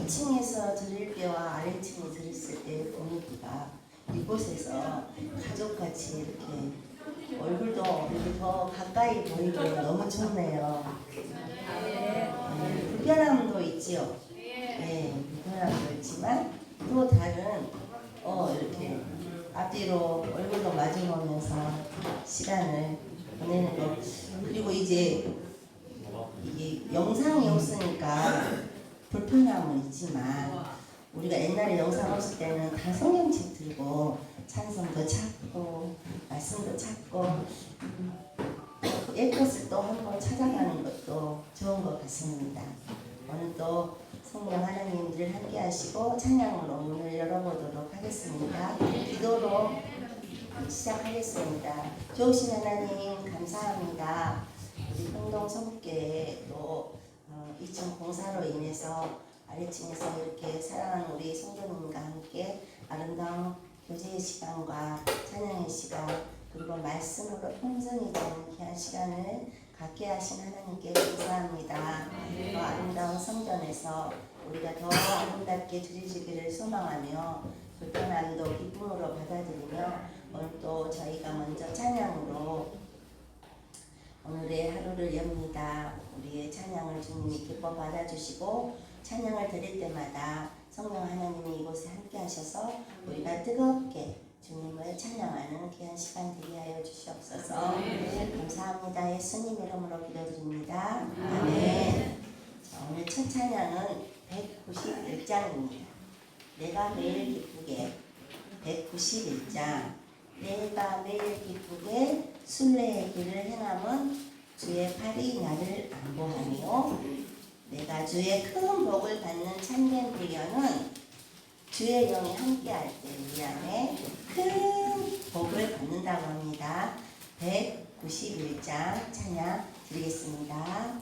위층에서 들을 때와 아래층에 들었을 때 분위기가 이곳에서 가족같이 이렇게 얼굴도 이렇게 더 가까이 보이고 너무 좋네요. 불편함도 있지요. 네, 불편함도 있지만 또 다른 이렇게 앞뒤로 얼굴도 마주보면서 시간을 보내는 거. 그리고 이제 이게 영상이 없으니까 불편함은 있지만 우리가 옛날에 영상 없을 때는 다 성경책 들고 찬송도 찾고 말씀도 찾고 옛 것을 또 한번 찾아가는 것도 좋은 것 같습니다. 오늘 또 성령 하나님 늘 함께 하시고 찬양으로 문을 열어보도록 하겠습니다. 기도로 시작하겠습니다. 좋으신 하나님 감사합니다. 우리 흥동 성북교회 또 2층 공사로 인해서 아래층에서 이렇게 사랑하는 우리 성도님과 함께 아름다운 교제의 시간과 찬양의 시간 그리고 말씀으로 풍성히 되는 귀한 시간을 갖게 하신 하나님께 감사합니다. 더 아름다운 성전에서 우리가 더 아름답게 드려지기를 소망하며 불편함도 기쁨으로 받아들이며 오늘 또 저희가 먼저 찬양으로 오늘의 하루를 엽니다. 우리의 찬양을 주님이 기뻐 받아주시고 찬양을 드릴 때마다 성령 하나님이 이곳에 함께 하셔서 우리가 뜨겁게 주님을 찬양하는 귀한 시간 되게 하여 주시옵소서. 감사합니다. 예수님 이름으로 기도드립니다. 아멘. 자, 오늘 첫 찬양은 191장입니다. 내가 매일 기쁘게 191장 내가 매일 기쁘게 순례의 길을 행함은 주의 팔이 나를 안보하며 내가 주의 큰 복을 받는 참된 비결은 주의 영이 함께할 때 우리 안에 큰 복을 받는다고 합니다. 191장 찬양 드리겠습니다.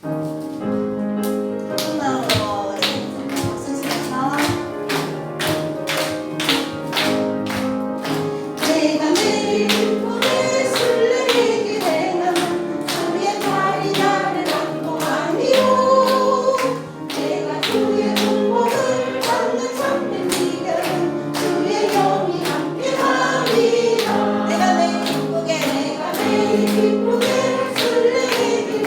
큰 마음으로 서서 내가 매일 기쁘게 순례의 길 행함은 주의 팔이 나를 안보하며 내가 주의 큰 복을 받는 참된 비결은 주의 영이 함께함이라. 내가 매일 기쁘게 순례의 길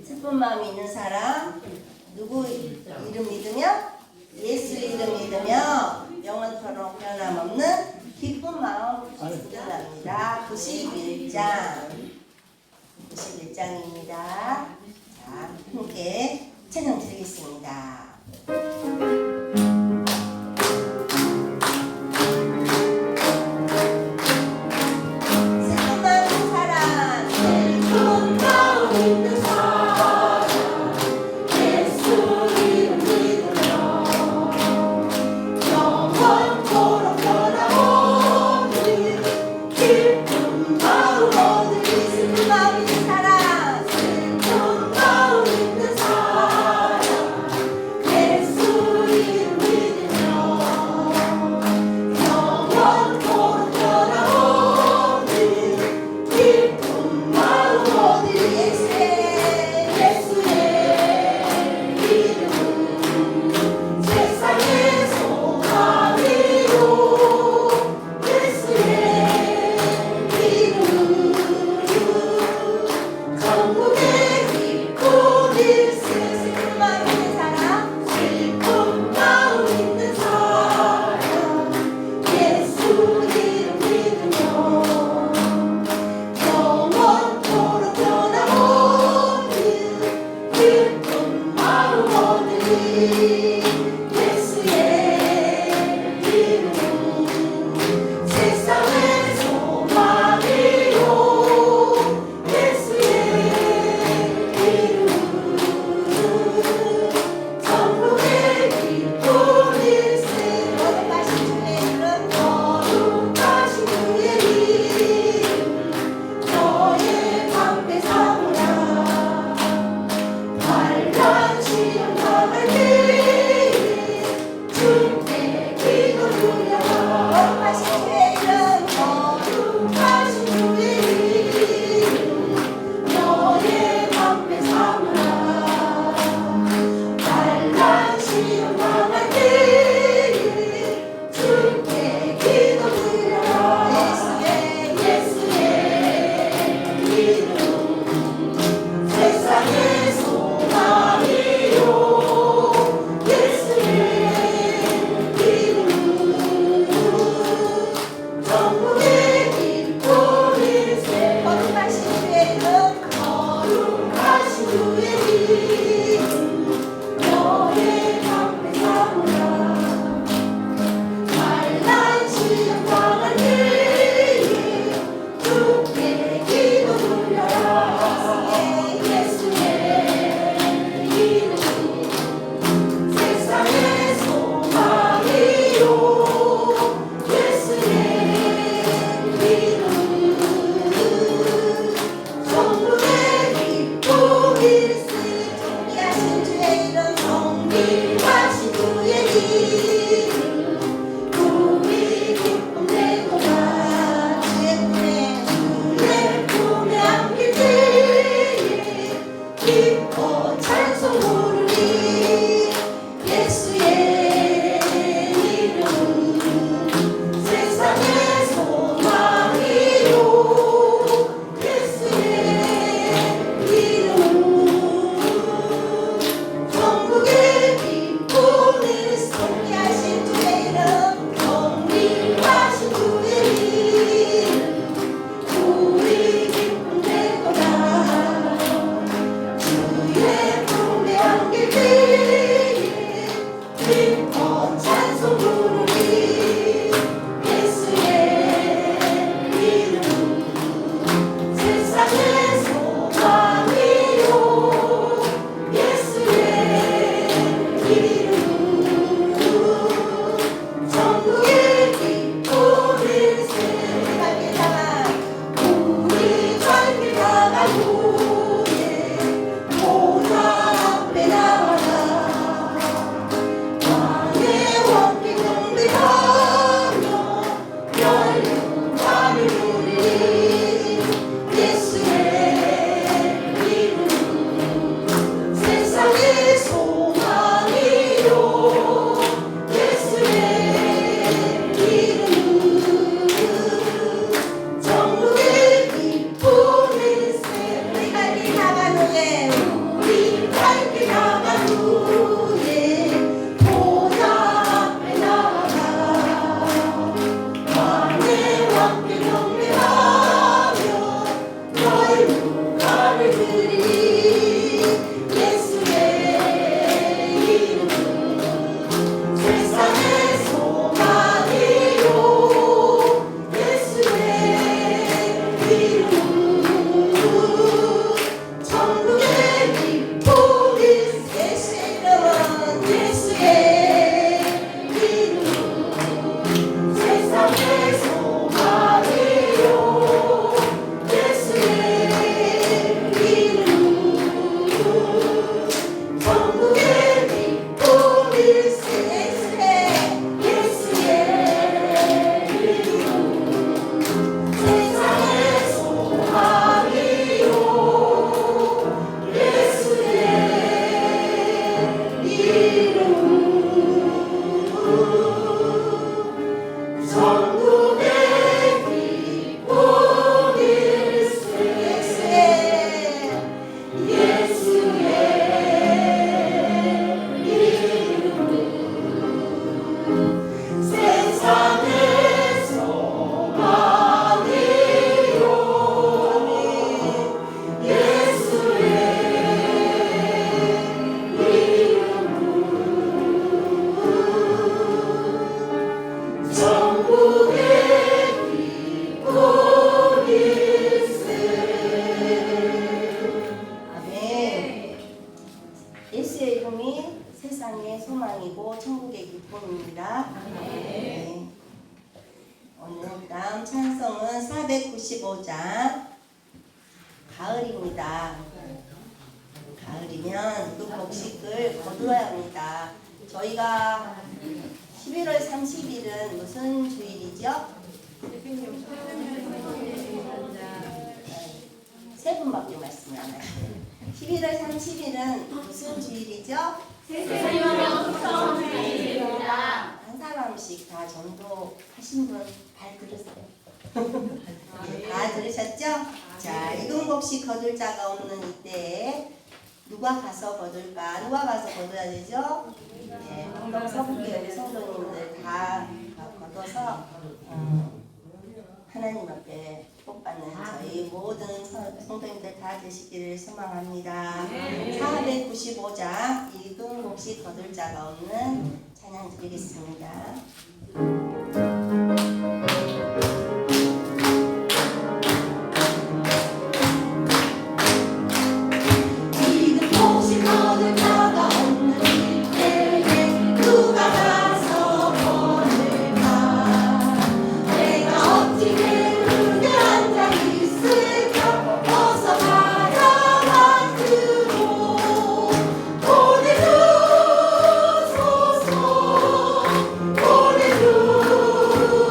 슬픈 마음 있는 사람 누구 이름 믿으며? 예수 이름 믿으며 영원토록 변함없는 기쁜 마음 얻으랍니다. 91장 91장입니다. 자, 함께 찬양 드리겠습니다. 예수 예수의 이름이 세상의 소망이고 천국의 기쁨입니다. 네. 오늘 다음 찬송은 495장 가을입니다. 가을이면 그 곡식을 거두어야 합니다. 저희가 11월 30일은 무슨 주일이죠? 세 분밖에 말씀을 안 하시네요. 11월 30일은 무슨 주일이죠? 세상주일입니다. 한 사람씩 다 전도하신 분 잘 들으세요. 다 들으셨죠? 자, 익은 곡식 거둘 자가 없는 이때에 누가 가서 거둘까? 누가 가서 거둬야 되죠? 네, 홍동 서북교회 우리 성도님들 다 거둬서 하나님 앞에 복받는 저희 모든 성도님들 다 되시기를 소망합니다. 495장 익은 곡식 거둘 자가 없는 찬양 드리겠습니다. 보내주소서 보내주소서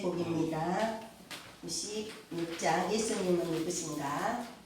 복입니다. 96장 예수님은 누구신가?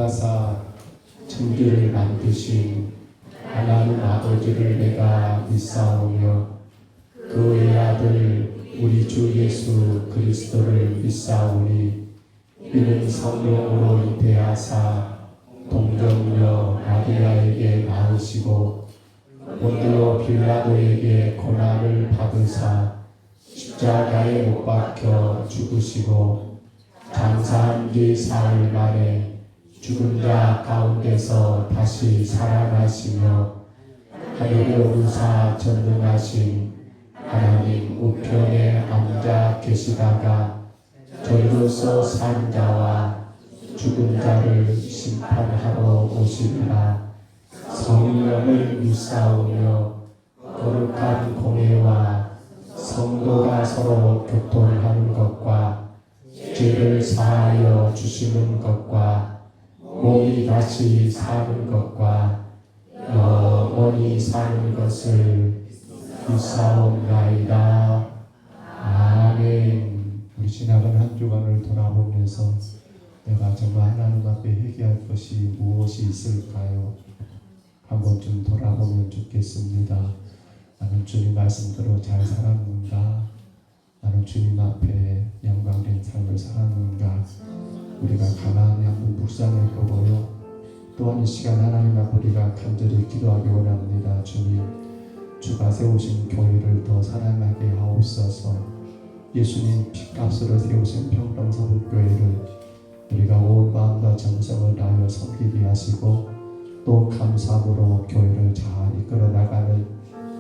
전능하사 천지를 만드신 하나님 아버지를 내가 믿사오며 그의 아들 우리 주 예수 그리스도를 믿사오니 이는 성령으로 잉태하사 동정녀 마리아에게 낳으시고 본디오 빌라도에게 고난을 받으사 십자가에 못 박혀 죽으시고 장사한 뒤 사흘 만에 죽은 자 가운데서 다시 살아나시며 하늘에 오르사 전능하신 하나님 우편에 앉아 계시다가 저희로서 산 자와 죽은 자를 심판하러 오시리라. 성령을 믿사오며 거룩한 공예와 성도가 서로 교통하는 것과 죄를 사하여 주시는 것과 몸이 다시 사는 것과 영원히 사는 것을 믿사옵나이다. 아멘. 우리 지나간 한 주간을 돌아보면서 내가 정말 하나님 앞에 회개할 것이 무엇이 있을까요? 한번 좀 돌아보면 좋겠습니다. 나는 주님 말씀대로 잘 살았는가? 나는 주님 앞에 영광된 삶을 살았는가? 우리가 가만히 한번 묵상해 보고요. 또한 이 시간 하나님 앞에 우리가 간절히 기도하기 원합니다. 주님, 주가 세우신 교회를 더 사랑하게 하옵소서. 예수님 핏값으로 세우신 평강서북교회를 우리가 온 마음과 정성을 다하여 섬기게 하시고 또 감사함으로 교회를 잘 이끌어 나가는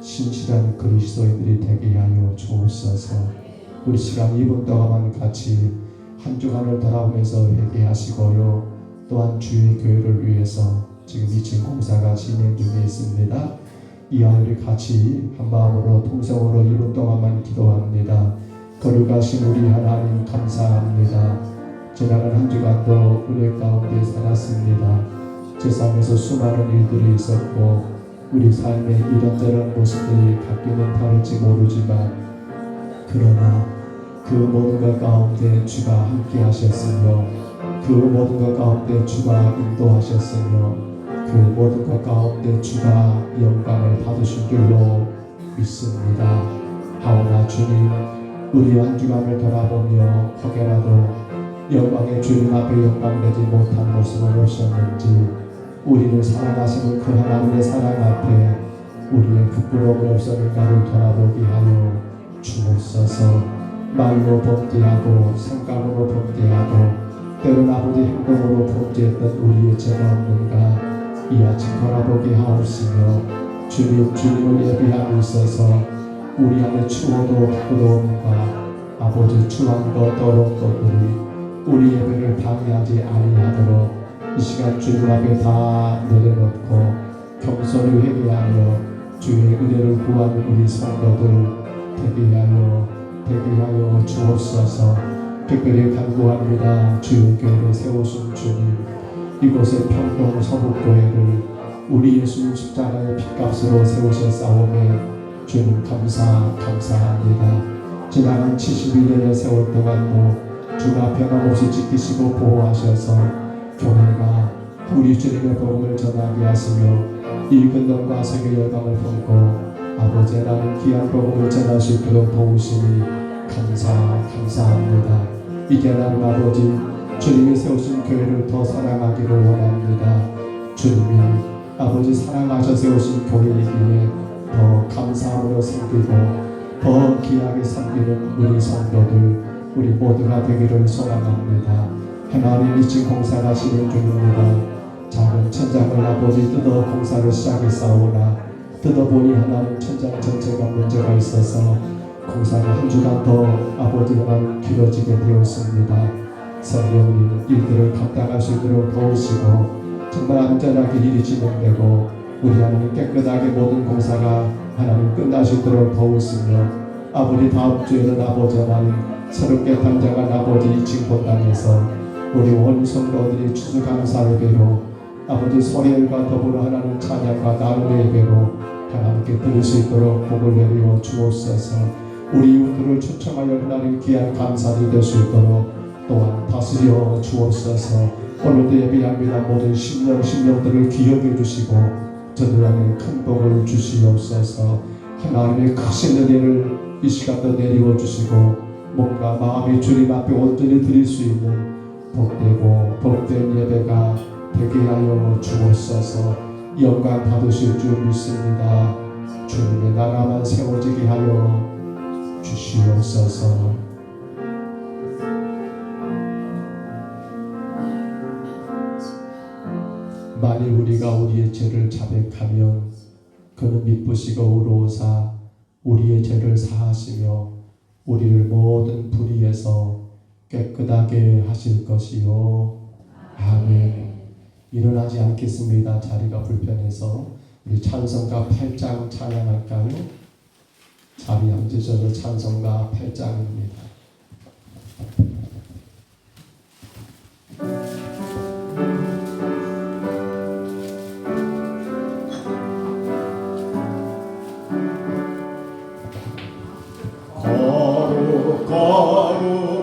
신실한 그리스도인들이 되게 하여 주옵소서. 우리 시간 2분 동안만 같이 한 주간을 돌아보면서 회개하시고요. 또한 주의 교회를 위해서 지금 2층 공사가 진행 중에 있습니다. 이 아이를 같이 한 마음으로 통성으로 1분 동안만 기도합니다. 거룩하신 우리 하나님 감사합니다. 지나간 한 주간도 은혜 가운데 살았습니다. 세상에서 수많은 일들이 있었고 우리 삶의 이런저런 모습들이 갖기는 다를지 모르지만 그러나 그 모든 것 가운데 주가 함께 하셨으며 그 모든 것 가운데 주가 인도하셨으며 그 모든 것 가운데 주가 영광을 받으신 줄로 믿습니다. 하오나 주님, 우리 한 주간을 돌아보며 혹여라도 영광의 주님 앞에 영광 내지 못한 모습을 오셨는지 우리를 사랑하시는 그 하나님의 사랑 앞에 우리의 부끄러움을 없어는 나를 돌아보게 하여 주옵소서. 말로 범죄하고 생각으로 범죄하고 때론 아버지 행동으로 범죄했던 우리의 죄가 없는가 이 아침 돌아보게 하옵시며 주님을 예비하고 있어서 우리 안에 추워도 부끄러움과 아버지 추한 것 더러운 것들이 우리 예배를 방해하지 아니하도록 이 시간 주님 앞에 다 내려놓고 겸손히 회개하며 주의 은혜를 구하는 우리 성도들 되게 하여 주옵소서. 특별히 간구합니다. 주의 교회를 세우신 주님, 이곳의 평동 서북교회를 우리 예수님 십자가의 핏값으로 세우셨사오매 주님 감사합니다. 지나간 71년의 세월 동안도 주가 변함없이 지키시고 보호하셔서 교회가 우리 주님의 복음을 전하게 하시며 이 근동과 세계 열방을 품고 아버지 하나님 귀한 복음을 전할 수 있도록 도우시니 감사합니다. 이제 하나님 아버지 주님이 세우신 교회를 더 사랑하기를 원합니다. 주님이 아버지 사랑하셔 세우신 교회이기에 더 감사함으로 섬기고 더 귀하게 섬기는 우리 성도들 우리 모두가 되기를 소망합니다. 하나님 이친 공사가 진행 중입니다. 작은 천장을 아버지 뜯어 공사를 시작했사오나 뜯어보니 하나님 천장 전체가 문제가 있어서 공사가 한 주간 더 아버지 하나님 길어지게 되었습니다. 성령님 일들을 감당할 수 있도록 도우시고 정말 안전하게 일이 진행되고 우리 하나님 깨끗하게 모든 공사가 하나님 끝날 수 있도록 도우시며 아버지 다음 주에는 아버지 하나님 새롭게 당장한 아버지 2층 본당에서 우리 원 성도들이 추수감사 예배로 아버지 소리엘과 더불어 하나님 찬양과 나눔의 예배로 하나님께 드릴 수 있도록 복을 내리어 주옵소서. 우리 이웃들을 초청하여 하나님 귀한 감사를 될 수 있도록 또한 다스려 주옵소서. 오늘도 예배합니다. 모든 심령들을 기억해 주시고 저들 안에 큰 복을 주시옵소서. 하나님의 크신 은혜를 이 시간도 내리워 주시고 몸과 마음이 주님 앞에 온전히 드릴 수 있는 복된 예배가 되게 하여 주옵소서. 영광 받으실 줄 믿습니다. 주님의 나라만 세워지게 하여 주시옵소서. 만일 우리가 우리의 죄를 자백하면 그는 미쁘시고 의로우사 우리의 죄를 사하시며 우리를 모든 불의에서 깨끗하게 하실 것이요. 아멘. 일어나지 않겠습니다. 자리가 불편해서 우리 찬송가 8장 찬양할까요? 자리 앉으셔서 찬송가 8장입니다. 거룩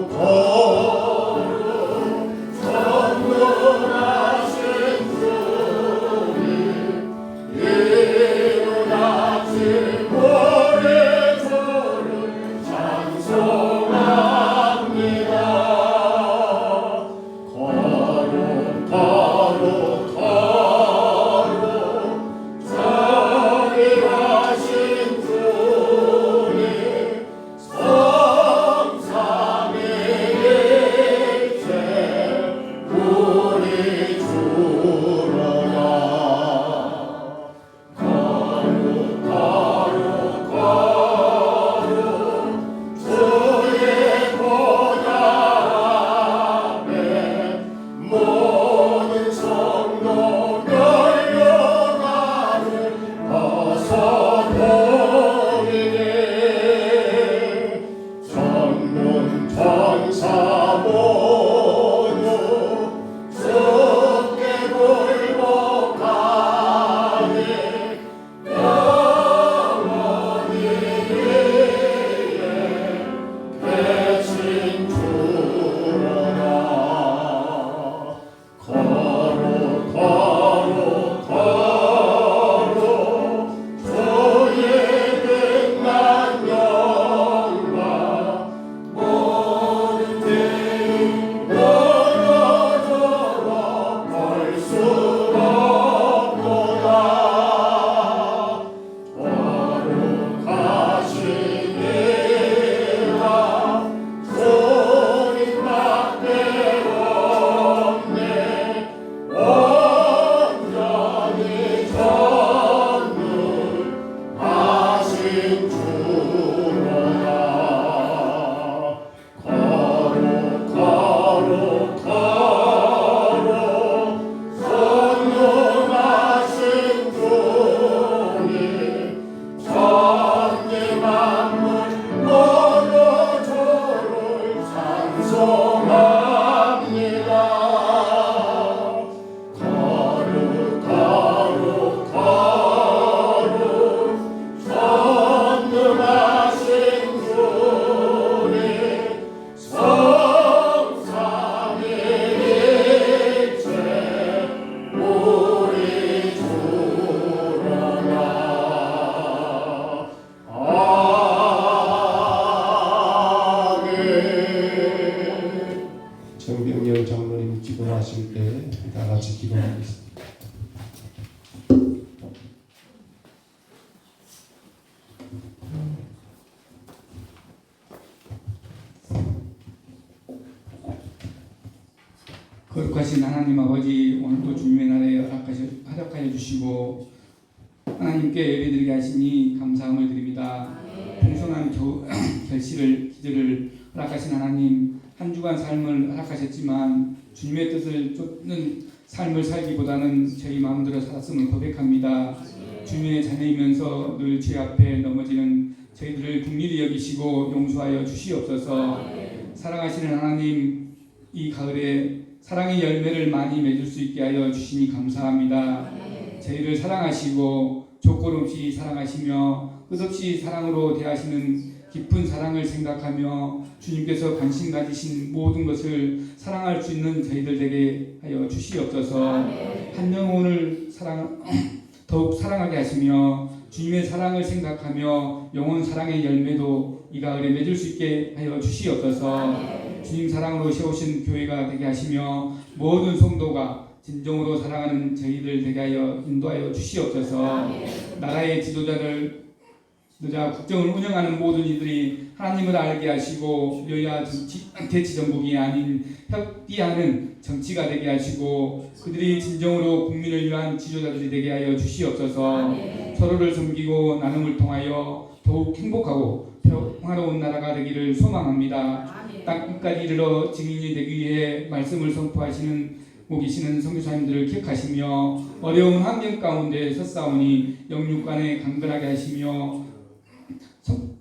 정병렬 장로님 기도하실 때 다 같이 기도하겠습니다. 거룩하신 하나님 아버지, 오늘도 주님의 날에 허락하여 주시고 하나님께 예배드리게 하시니 감사함을 드립니다. 풍성한 결실을 기절을 허락하신 하나님, 한 주간 삶을 허락하셨지만 주님의 뜻을 쫓는 삶을 살기보다는 저희 마음대로 살았음을 고백합니다. 주님의 자녀이면서 늘 죄 앞에 넘어지는 저희들을 긍휼히 여기시고 용서하여 주시옵소서. 사랑하시는 하나님, 이 가을에 사랑의 열매를 많이 맺을 수 있게 하여 주시니 감사합니다. 저희를 사랑하시고 조건 없이 사랑하시며 끝없이 사랑으로 대하시는 깊은 사랑을 생각하며 주님께서 관심 가지신 모든 것을 사랑할 수 있는 저희들 되게 하여 주시옵소서. 한 영혼을 더욱 사랑하게 하시며 주님의 사랑을 생각하며 영혼 사랑의 열매도 이 가을에 맺을 수 있게 하여 주시옵소서. 주님 사랑으로 세우신 교회가 되게 하시며 모든 성도가 진정으로 사랑하는 저희들 되게 하여 인도하여 주시옵소서. 나라의 지도자 국정을 운영하는 모든 이들이 하나님을 알게 하시고 여야 대치 정복이 아닌 협의하는 정치가 되게 하시고 그들이 진정으로 국민을 위한 지도자들이 되게 하여 주시옵소서. 서로를 섬기고 나눔을 통하여 더욱 행복하고 평화로운 나라가 되기를 소망합니다. 땅 끝까지 이르러 증인이 되기 위해 말씀을 선포하시는 계시는 선교사님들을 기억하시며 어려운 환경 가운데 섰사오니 영육간에 강건하게 하시며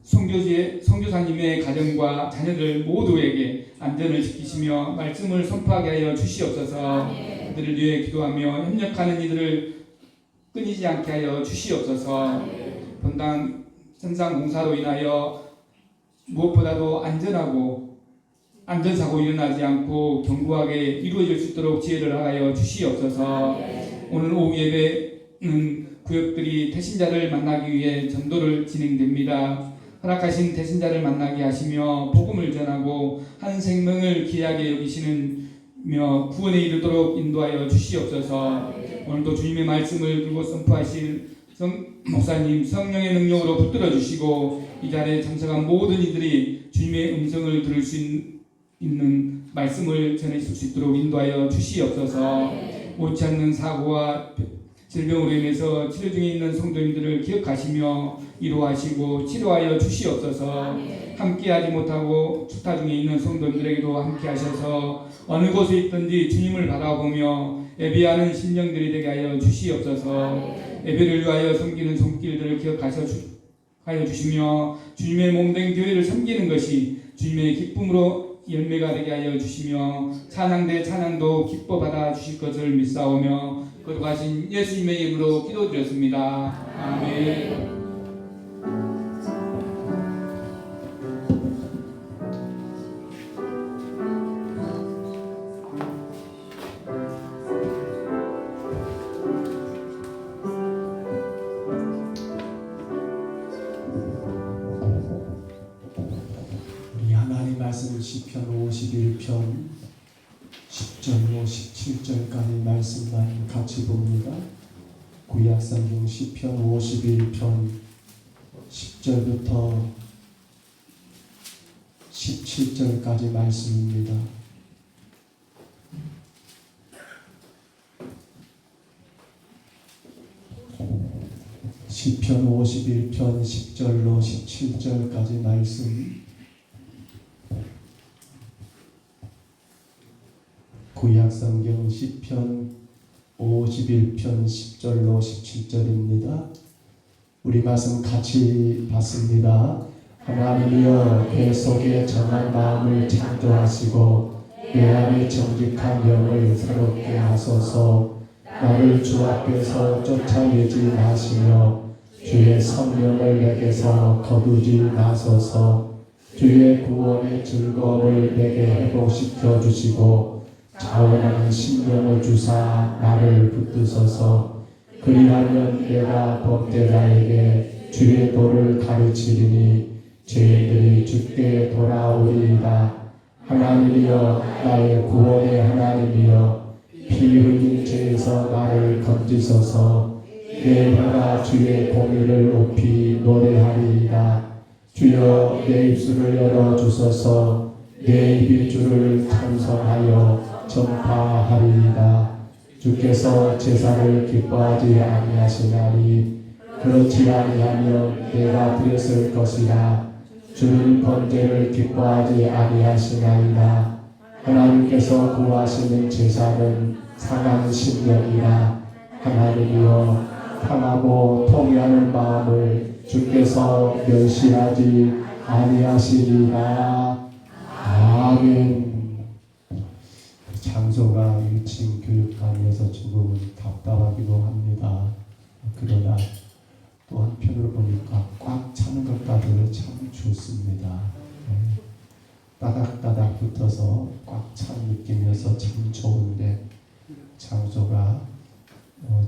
선교사님의 가정과 자녀들 모두에게 안전을 지키시며 말씀을 선포하게 하여 주시옵소서. 그들을 위해 기도하며 협력하는 이들을 끊이지 않게 하여 주시옵소서. 본당 선상 공사로 인하여 무엇보다도 안전사고 일어나지 않고 견고하게 이루어질 수 있도록 지혜를 하여 주시옵소서. 오늘 오후 예배는 구역들이 태신자를 만나기 위해 전도를 진행됩니다. 허락하신 태신자를 만나게 하시며 복음을 전하고 한 생명을 귀하게 여기시며 구원에 이르도록 인도하여 주시옵소서. 오늘도 주님의 말씀을 들고 선포하실 목사님 성령의 능력으로 붙들어 주시고 이 자리에 참석한 모든 이들이 주님의 음성을 들을 수 있는 말씀을 전해줄 수 있도록 인도하여 주시옵소서. 옳지 않는 사고와 질병으로 인해서 치료 중에 있는 성도님들을 기억하시며 위로하시고 치료하여 주시옵소서. 함께하지 못하고 추타 중에 있는 성도님들에게도 함께하셔서 어느 곳에 있든지 주님을 바라보며 예배하는 심령들이 되게 하여 주시옵소서. 예배를 위하여 섬기는 손길들을 기억하여 주시며 주님의 몸된 교회를 섬기는 것이 주님의 기쁨으로 열매가 되게 하여 주시며 찬양대 찬양도 기뻐 받아 주실 것을 믿사오며 거룩하신 예수님의 이름으로 기도드렸습니다. 아멘. 우리 하나님 말씀 시편 51편 10절로 17절까지 말씀만 같이 봅니다. 구약성경 시편 51편 10절부터 17절까지 말씀입니다. 시편 51편 10절로 17절까지 말씀, 구약성경 시편 51편 10절로 17절입니다. 우리 말씀 같이 받습니다. 하나님이여 배 속에 정한 마음을 창조하시고 내 안에 정직한 영을 새롭게 하소서. 나를 주 앞에서 쫓아내지 마시며 주의 성령을 내게서 거두지 마소서. 주의 구원의 즐거움을 내게 회복시켜 주시고 자원하는 심령을 주사 나를 붙드소서. 그리하면 내가 범죄자에게 주의 도를 가르치리니 죄인들이 주께 돌아오리이다. 하나님이여 나의 구원의 하나님이여 피 흘린 죄에서 나를 건지소서. 내 혀가 주의 공의를 높이 노래하리이다. 주여 내 입술을 열어주소서. 내 입이 주를 찬송하여 전파하리이다. 주께서 제사를 기뻐하지 아니하시나니 그렇지 아니하면 내가 드렸을 것이라. 주는 번제를 기뻐하지 아니하시나이다. 하나님께서 구하시는 제사는 상한 심령이라. 하나님이여 상하고 통회하는 마음을 주께서 멸시하지 아니하시리라. 아멘. 장소가 1층 교육관이어서 조금은 답답하기도 합니다. 그러나 또 한편으로 보니까 꽉 차는 것 같아서 참 좋습니다. 따닥따닥 붙어서 꽉 찬 느낌이어서 참 좋은데 장소가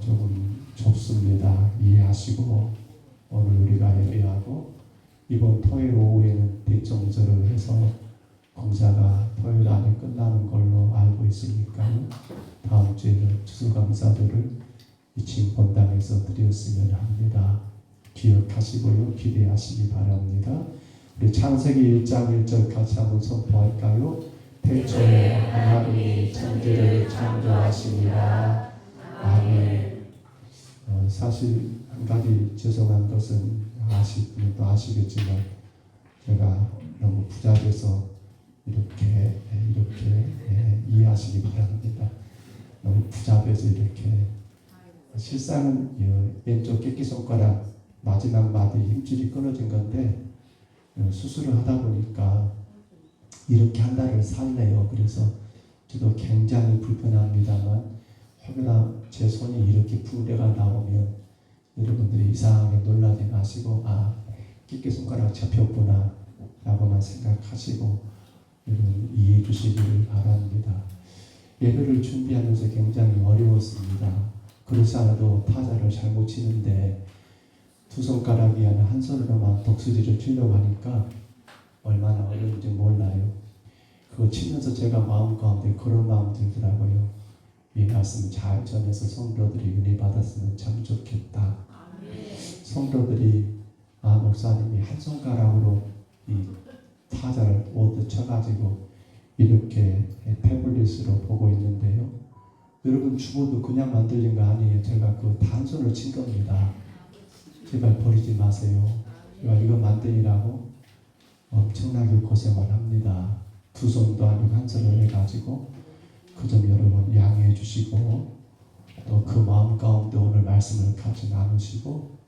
조금 좁습니다. 이해하시고 오늘 우리가 예배하고 이번 토요일 오후에는 대청소를 해서 공사가 토요일 안에 끝나는 걸로 알고 있으니까요. 다음 주에는 추수감사들을 2층 본당에서 드렸으면 합니다. 기억하시고요. 기대하시기 바랍니다. 우리 창세기 1장 1절 같이 한번 선포할까요? 태초에 하나님이 천지를 창조하시니라. 아멘. 사실 한 가지 죄송한 것은 아시는 아시겠지만 제가 너무 부자돼서 이렇게 이해하시기 바랍니다. 너무 부자돼서 이렇게 실상은 왼쪽 끼끼손가락 마지막 마디 힘줄이 끊어진 건데 수술을 하다 보니까 이렇게 한 달을 살래요. 그래서 저도 굉장히 불편합니다만 혹여나 제 손이 이렇게 부대가 나오면 여러분들이 이상하게 놀라지 마시고 끼끼손가락 잡혔구나 라고만 생각하시고 여러분 이해해 주시기를 바랍니다. 예배를 준비하면서 굉장히 어려웠습니다. 그렇지 않아도 타자를 잘못 치는데 두 손가락이 아니라 한 손으로만 독수리를 치려고 하니까 얼마나 어려운지 몰라요. 그거 치면서 제가 마음 가운데 그런 마음 들더라고요. 이 말씀 잘 전해서 성도들이 은혜 받았으면 참 좋겠다. 성도들이 목사님이 한 손가락으로 이 타자를 모두 쳐가지고 이렇게 태블릿으로 보고 있는데요. 여러분 주보도 그냥 만들린 거 아니에요. 제가 그 단손을 친 겁니다. 제발 버리지 마세요. 제가 이거 만드느라고 엄청나게 고생을 합니다. 두 손도 아니고 한 손을 해가지고 그 점 여러분 양해해 주시고 또 그 마음 가운데 오늘 말씀을 같이 나누시고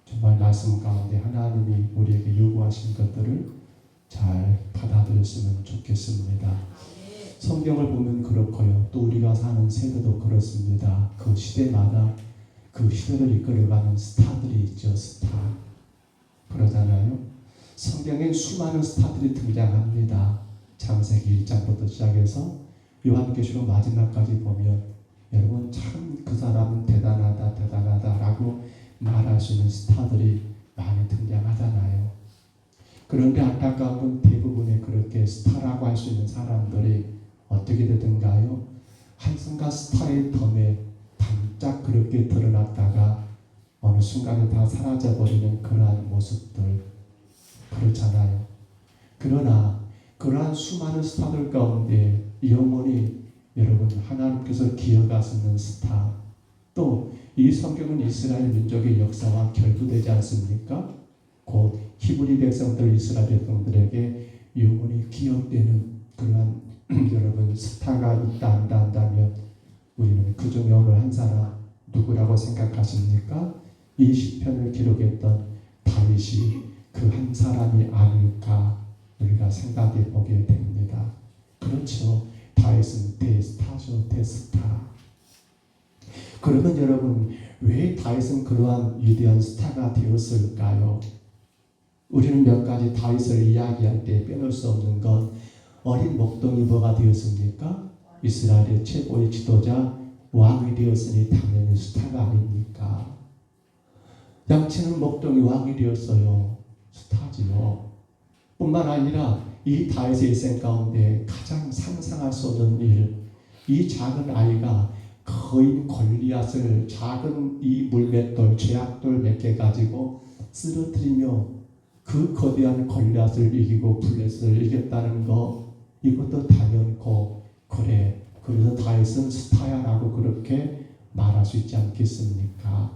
정말 말씀 가운데 하나님이 우리에게 요구하신 것들을 잘 받아들였으면 좋겠습니다. 성경을 보면 그렇고요. 또 우리가 사는 세대도 그렇습니다. 그 시대마다 그 시대를 이끌어가는 스타들이 있죠. 스타. 그러잖아요. 성경에 수많은 스타들이 등장합니다. 창세기 1장부터 시작해서 요한계시록 마지막까지 보면 여러분 참 그 사람은 대단하다 라고 말할 수 있는 스타들이 많이 등장하잖아요. 그런데 안타까운 건 대부분의 그렇게 스타라고 할 수 있는 사람들이 어떻게 되든가요? 한순간 스타의 덤에 반짝 그렇게 드러났다가 어느 순간에 다 사라져버리는 그러한 모습들 그렇잖아요. 그러나 그러한 수많은 스타들 가운데 영원히 여러분 하나님께서 기억하시는 스타 또 이 성경은 이스라엘 민족의 역사와 결부되지 않습니까? 곧 히브리 백성들, 이스라엘 백성들에게 영원히 기억되는 그러한 여러분 스타가 있다 한다면 우리는 그 중에 오늘 한 사람 누구라고 생각하십니까? 이 시편을 기록했던 다윗이 그 한 사람이 아닐까 우리가 생각해 보게 됩니다. 그렇죠. 다윗은 대스타죠. 대스타. 그러면 여러분 왜 다윗은 그러한 위대한 스타가 되었을까요? 우리는 몇 가지 다윗을 이야기할 때 빼놓을 수 없는 건 어린 목동이 뭐가 되었습니까? 이스라엘의 최고의 지도자 왕이 되었으니 당연히 스타가 아닙니까? 양치는 목동이 왕이 되었어요. 스타지요. 뿐만 아니라 이 다윗의 일생 가운데 가장 상상할 수 없는 일, 이 작은 아이가 거인 골리앗을 작은 이 물맷돌, 죄악돌 몇 개 가지고 쓰러뜨리며 그 거대한 골리앗을 이기고 블레셋을 이겼다는 거, 이것도 당연고 그래, 그래서 다윗은 스타야라고 그렇게 말할 수 있지 않겠습니까?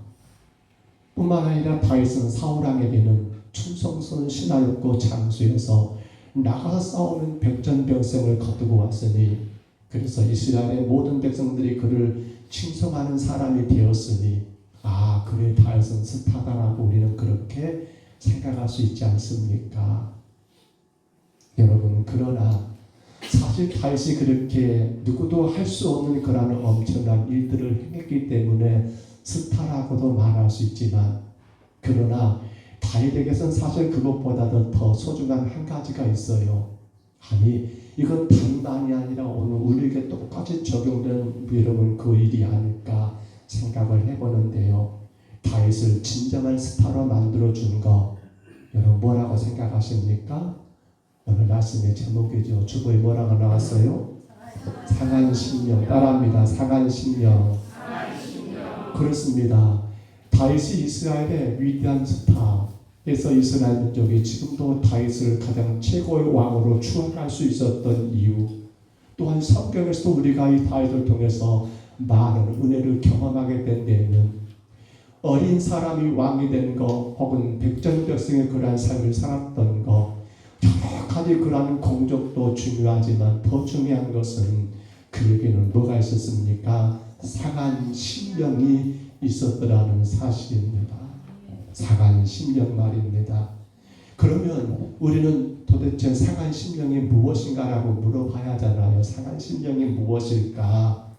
뿐만 아니라 다윗은 사울왕에게는 충성스러운 신하였고 장수여서 나가서 싸우는 백전병성을 거두고 왔으니, 그래서 이스라엘의 모든 백성들이 그를 칭송하는 사람이 되었으니, 아 그래 다윗은 스타다라고 우리는 그렇게 생각할 수 있지 않습니까? 여러분, 그러나 사실 다윗이 그렇게 누구도 할 수 없는 그런 엄청난 일들을 행했기 때문에 스타라고도 말할 수 있지만, 그러나 다윗에게서는 사실 그것보다도 더 소중한 한 가지가 있어요. 아니 이건 다윗만이 아니라 오늘 우리에게 똑같이 적용된 여러분 그 일이 아닐까 생각을 해보는데요. 다윗을 진정한 스타로 만들어준 거 여러분 뭐라고 생각하십니까? 오늘 말씀의 제목이죠. 주보에 뭐라고 나왔어요? 상한 심령. 따라합니다. 상한 심령. 그렇습니다. 다윗이 이스라엘의 위대한 스타에서 이스라엘 민족이 지금도 다윗을 가장 최고의 왕으로 추앙할 수 있었던 이유, 또한 성경에서 우리가 이 다윗을 통해서 많은 은혜를 경험하게 된 데에는 어린 사람이 왕이 된 거, 혹은 백전백승의 그러한 삶을 살았던 거, 여러 가지 그러한 공적도 중요하지만 더 중요한 것은 그에게는 뭐가 있었습니까? 상한 심령이 있었더라는 사실입니다. 상한 심령 말입니다. 그러면 우리는 도대체 상한 심령이 무엇인가라고 물어봐야 하잖아요. 상한 심령이 무엇일까?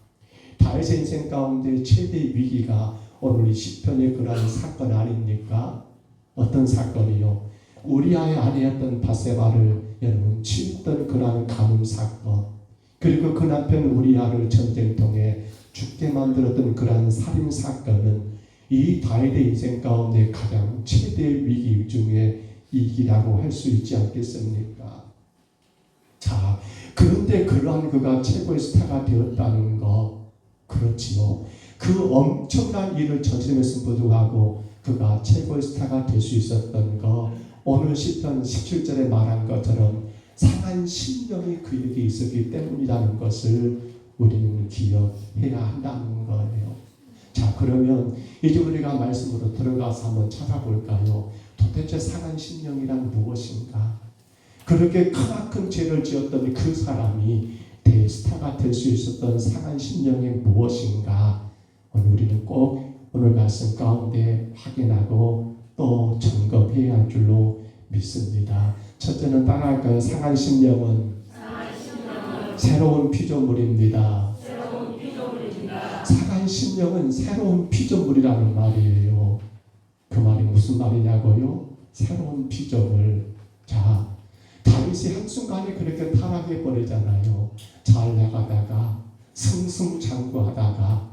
다윗의 인생 가운데 최대 위기가 오늘 이 시편의 그러한 사건 아닙니까? 어떤 사건이요? 우리아의 아내였던 바세바를 여러분 치렀던 그러한 가뭄 사건, 그리고 그 남편 우리아를 전쟁통에 죽게 만들었던 그러한 살인 사건은 이 다윗의 인생 가운데 가장 최대 위기 중에 위기라고 할 수 있지 않겠습니까? 자, 그런데 그러한 그가 최고의 스타가 되었다는 거, 그렇지요. 그 엄청난 일을 저질렀음에도 불구하고 그가 최고의 스타가 될 수 있었던 거, 오늘 시편 17절에 말한 것처럼 상한 심령이 그에게 있었기 때문이라는 것을 우리는 기억해야 한다는 거예요. 자, 그러면 이제 우리가 말씀으로 들어가서 한번 찾아볼까요? 도대체 상한 심령이란 무엇인가? 그렇게 크나큰 죄를 지었던 그 사람이 대스타가 될 수 있었던 상한 심령이 무엇인가? 오늘 우리는 꼭 오늘 말씀 가운데 확인하고 또 점검해야 할 줄로 믿습니다. 첫째는 따라할까요? 상한 심령은 새로운 피조물입니다. 상한 심령은 새로운 피조물이라는 말이에요. 그 말이 무슨 말이냐고요? 새로운 피조물. 자, 다윗이 한순간에 그렇게 타락해 버리잖아요. 잘 나가다가 승승장구하다가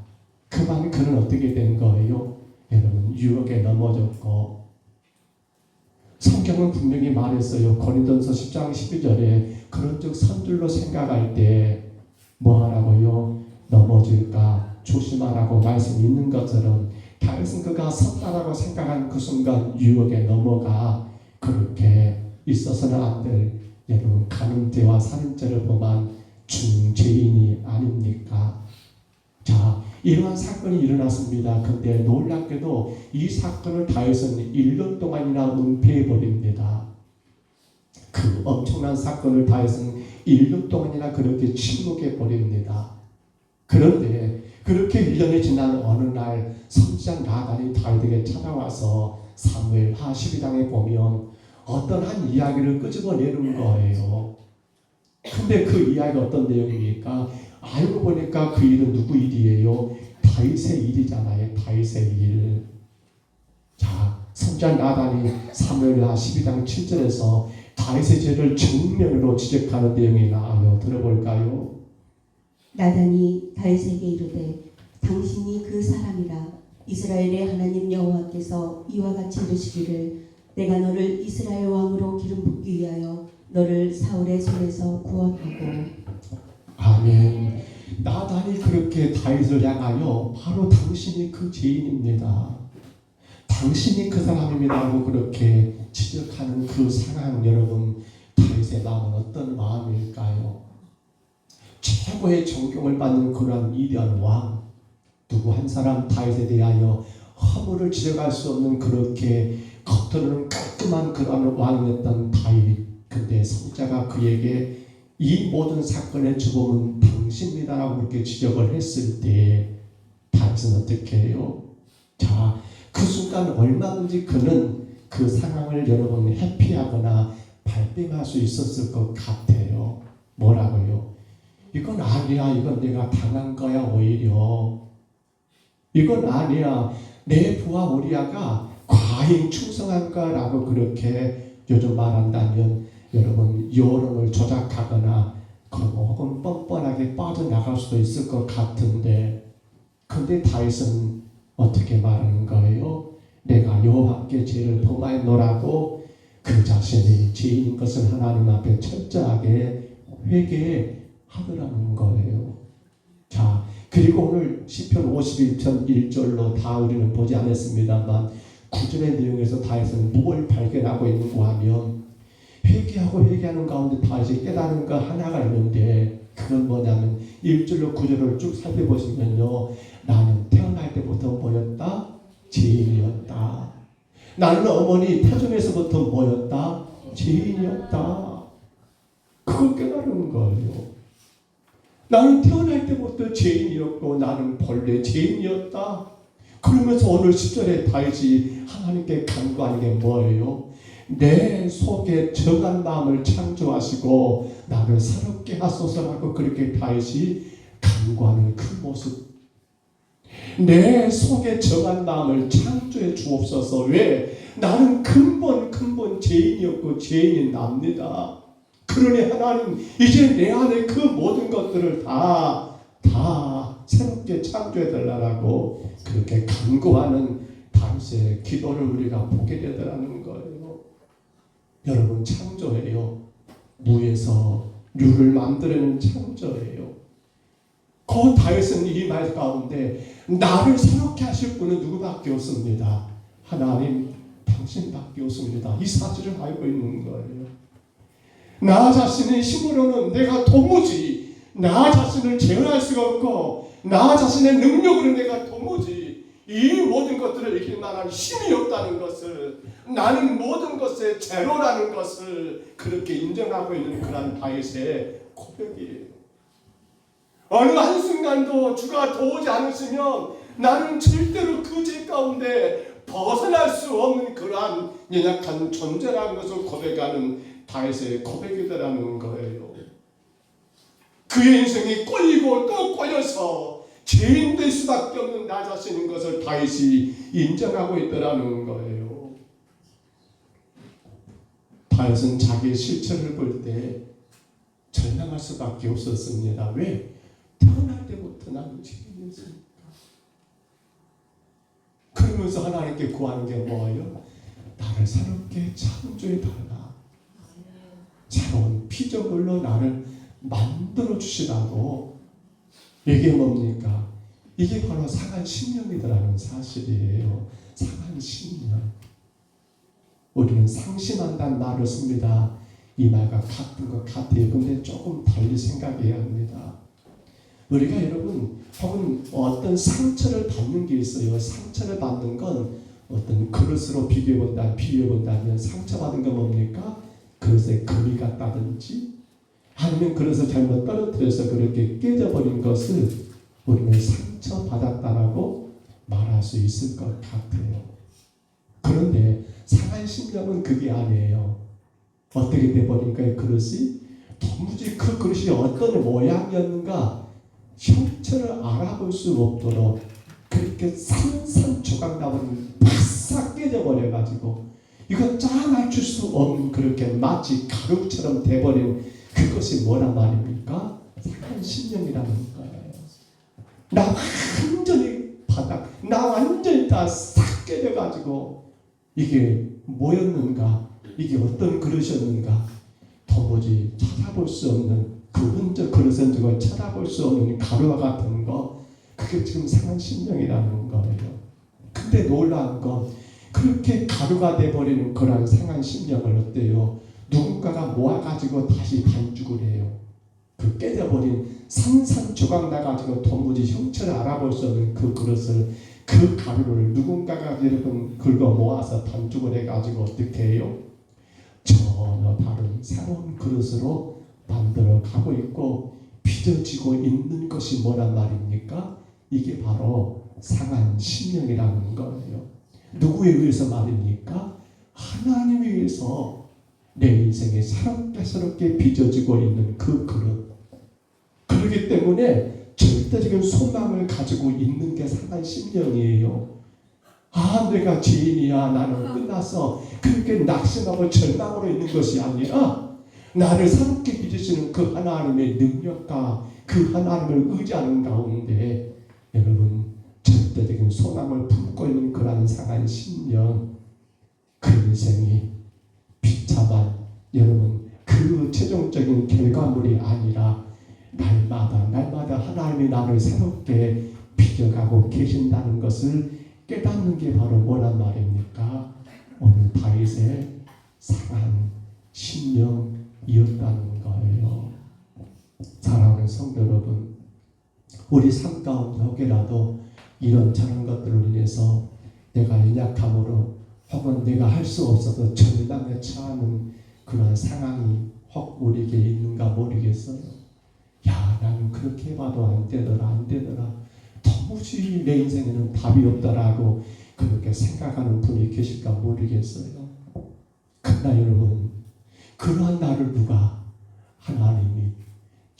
그만 그는 어떻게 된 거예요? 여러분, 유혹에 넘어졌고, 성경은 분명히 말했어요. 고린도전서 10장 12절에 그런즉 선줄로 생각할 때 뭐 하라고요? 넘어질까 조심하라고 말씀이 있는 것처럼 다윗은 그가 섰다라고 생각한 그 순간 유혹에 넘어가 그렇게 있어서는 안 될 여러분 간음죄와 살인죄를 범한 중죄인이 아닙니까? 자, 이러한 사건이 일어났습니다. 근데 놀랍게도 이 사건을 다윗은 1년 동안이나 은폐해버립니다. 그 엄청난 사건을 다윗은 1년 동안이나 그렇게 침묵해버립니다. 그런데 그렇게 1년이 지난 어느 날 선지자 나단이 다윗에게 찾아와서 사무엘하 12장에 보면 어떤 한 이야기를 끄집어내는 거예요. 근데 그 이야기가 어떤 내용입니까? 알고 보니까 그 일은 누구 일이에요? 다윗의 일이잖아요. 다윗의 일. 자, 선지자 나단이 사무엘하 12장 7절에서 다윗의 죄를 정면으로 지적하는 내용이 나와요. 들어볼까요? 나단이 다윗에게 이르되 당신이 그 사람이라 이스라엘의 하나님 여호와께서 이와 같이 이르시기를 내가 너를 이스라엘 왕으로 기름 붓기 위하여 너를 사울의 손에서 구원하고. 아멘. 나단이 그렇게 다윗을 향하여 바로 당신이 그 죄인입니다. 당신이 그 사람입니다라고 그렇게 지적하는 그 상황, 여러분, 다윗의 마음은 어떤 마음일까요? 최고의 존경을 받는 그러한 위대한 왕, 누구 한 사람 다윗에 대하여 허물을 지적할 수 없는 그렇게 겉으로는 깔끔한 그러한 왕이었던 다윗. 근데 선지자가 그에게 이 모든 사건의 주범은 당신입니다라고 그렇게 지적을 했을 때 다윗은 어떻게 해요? 자, 그 순간 얼마든지 그는 그 상황을 여러분 회피하거나 발뺌할 수 있었을 것 같아요. 뭐라고요? 이건 아니야. 이건 내가 당한 거야. 오히려 이건 아니야. 내 부하 우리아가 과잉 충성한 거라고 그렇게 요즘 말한다면 여러분 여론을 조작하거나 혹은 뻔뻔하게 빠져나갈 수도 있을 것 같은데, 근데 다윗은 어떻게 말하는 거예요? 내가 여호와께 죄를 범하였노라고 그 자신이 죄인인 것을 하나님 앞에 철저하게 회개하더라는 거예요. 자, 그리고 오늘 시편 51편 1절로 다 우리는 보지 않았습니다만 9절의 내용에서 다윗은 무엇을 발견하고 있는가 하면 회개하고 회개하는 가운데 다윗이 깨달은 거 하나가 있는데, 그건 뭐냐면 1절로 9절을 쭉 살펴보시면요, 나는 태어날 때부터 뭐였다? 죄인이었다. 나는 어머니 태중에서부터 뭐였다? 죄인이었다. 그걸 깨달은 거예요. 나는 태어날 때부터 죄인이었고 나는 본래 죄인이었다. 그러면서 오늘 10절에 다윗이 하나님께 간구하는 게 뭐예요? 내 속에 정한 마음을 창조하시고 나를 새롭게 하소서라고 그렇게 다윗이 간구하는 그 모습. 내 속에 정한 마음을 창조해 주옵소서. 왜? 나는 근본 죄인이었고 죄인이 납니다. 그러니 하나님 이제 내 안에 그 모든 것들을 다 새롭게 창조해 달라고 그렇게 간구하는 다윗의 기도를 우리가 보게 되더라는 거예요. 여러분, 창조예요. 무에서 유를 만들어내는 창조예요. 그 다윗은 이 말 가운데 나를 새롭게 하실 분은 누구밖에 없습니다. 하나님 당신밖에 없습니다. 이 사실을 알고 있는 거예요. 나 자신의 힘으로는 내가 도무지 나 자신을 제어할 수가 없고 나 자신의 능력으로 내가 도무지 이 모든 것들을 이길 만한 힘이 없다는 것을, 나는 모든 것의 제로라는 것을 그렇게 인정하고 있는 그런 다윗의 고백이에요. 어느 한순간도 주가 도우지 않으시면 나는 절대로 그 죄 가운데 벗어날 수 없는 그러한 연약한 존재라는 것을 고백하는 다윗의 고백이더라는 거예요. 그의 인생이 꼬이고 또 꼬여서 죄인 될 수밖에 없는 나 자신인 것을 다윗이 인정하고 있더라는 거예요. 다윗은 자기의 실체를 볼 때 절망할 수밖에 없었습니다. 왜? 태어날 때부터 나는 죄인이었으니까. 그러면서 하나님께 구하는 게 뭐예요? 나를 새롭게 창조해 달라. 새로운 피조물로 나를 만들어 주시라고. 이게 뭡니까? 이게 바로 상한 신념이라는 사실이에요. 상한 신념. 우리는 상심한다는 말을 씁니다. 이 말과 같은 것 같아요. 근데 조금 달리 생각해야 합니다. 우리가 여러분 혹은 어떤 상처를 받는 게 있어요. 상처를 받는 건 어떤 그릇으로 비교해본다면 상처받은 건 뭡니까? 그릇에 금이 갔다든지 아니면 그릇을 잘못 떨어뜨려서 그렇게 깨져버린 것을 우리는 상처받았다라고 말할 수 있을 것 같아요. 그런데 상한 심령은 그게 아니에요. 어떻게 돼버린가요? 그릇이 도무지 그 그릇이 어떤 모양이었는가 형체를 알아볼 수 없도록 그렇게 산산조각나면 바싹 깨져버려가지고 이거 짜 맞출 수 없는 그렇게 마치 가루처럼 돼버린 그것이 뭐란 말입니까? 상한 심령이라는 거예요. 나 완전히 바닥, 나 완전히 다 싹 깨져가지고 이게 뭐였는가, 이게 어떤 그릇이었는가 도무지 찾아볼 수 없는 그 흔적 그릇 흔적을 찾아볼 수 없는 가루와 같은 거, 그게 지금 상한 심령이라는 거예요. 근데 놀라운 건 그렇게 가루가 돼버리는 그런 상한 심령을 어때요? 누군가가 모아가지고 다시 반죽을 해요. 그 깨져버린 산산조각 나가지고 도무지 형체를 알아볼 수 없는 그 그릇을, 그 가루를 누군가가 여러분 긁어 모아서 반죽을 해가지고 어떻게 해요? 전혀 다른 새로운 그릇으로 만들어 가고 있고 빚어지고 있는 것이 뭐란 말입니까? 이게 바로 상한 심령이라는 거예요. 누구에 의해서 말입니까? 하나님에 의해서 내 인생에 새롭게 빚어지고 있는 그 그릇. 그렇기 때문에 절대적인 소망을 가지고 있는 게 상한 심령이에요. 아, 내가 죄인이야, 나는 끝났어, 그렇게 낙심하고 절망으로 있는 것이 아니라 나를 새롭게 빚으시는 그 하나님의 능력과 그 하나님을 의지하는 가운데 여러분 절대적인 소망을 품고 있는 그러한 상한 심령, 그 인생이 비참한 여러분 그 최종적인 결과물이 아니라 날마다 하나님이 나를 새롭게 빚어가고 계신다는 것을 깨닫는 게 바로 뭐란 말입니까? 오늘 다윗의 상한 심령이었다는 거예요. 사랑하는 성도 여러분, 우리 삶 가운데 혹여라도 이런저런 것들로 인해서 내가 연약함으로 혹은 내가 할 수 없어서 절망에 처하는 그런 상황이 혹 우리에게 있는가 모르겠어요. 야, 나는 그렇게 해봐도 안 되더라. 도무지 내 인생에는 답이 없다라고 그렇게 생각하는 분이 계실까 모르겠어요. 그러나 여러분, 그러한 나를 누가 하나님이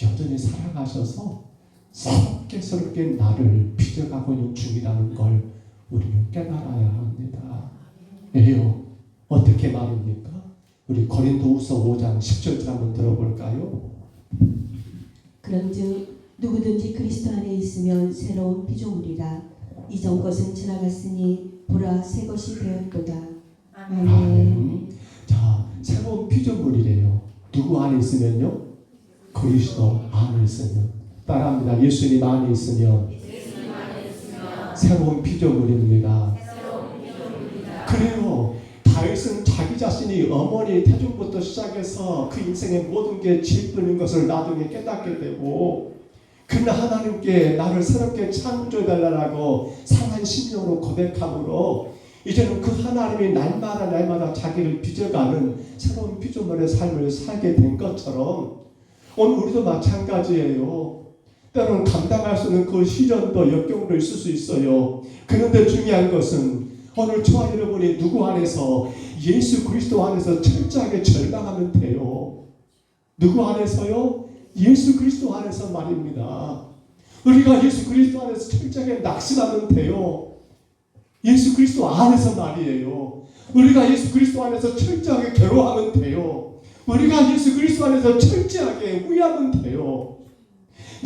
여전히 사랑하셔서 새롭게 나를 빚어가고 있는 중이라는 걸 우리는 깨달아야 합니다. 왜요? 어떻게 말입니까? 우리 고린도후서 5장 10절 한번 들어볼까요? 그런즉 누구든지 그리스도 안에 있으면 새로운 피조물이라. 이전 것은 지나갔으니 보라 새 것이 되었도다. 아멘. 자, 새로운 피조물이래요. 누구 안에 있으면요? 그리스도 안에 있으면. 따라합니다. 예수님 안에 있으면 새로운 피조물입니다. 그래요. 다윗은 자기 자신이 어머니의 태중부터 시작해서 그 인생의 모든 게 짓뿐인 것을 나중에 깨닫게 되고, 그러나 하나님께 나를 새롭게 창조해달라고 상한 심령으로 고백함으로 이제는 그 하나님이 날마다 자기를 빚어가는 새로운 피조물의 삶을 살게 된 것처럼 오늘 우리도 마찬가지예요. 때로는 감당할 수 있는 그 시련도 역경도 있을 수 있어요. 그런데 중요한 것은 오늘 저와 여러분이 누구 안에서, 예수 그리스도 안에서 철저하게 절망하면 돼요. 누구 안에서요? 예수 그리스도 안에서 말입니다. 우리가 예수 그리스도 안에서 철저하게 낙심하면 돼요. 예수 그리스도 안에서 말이에요. 우리가 예수 그리스도 안에서 철저하게 괴로워하면 돼요. 우리가 예수 그리스도 안에서 철저하게 후회하면 돼요.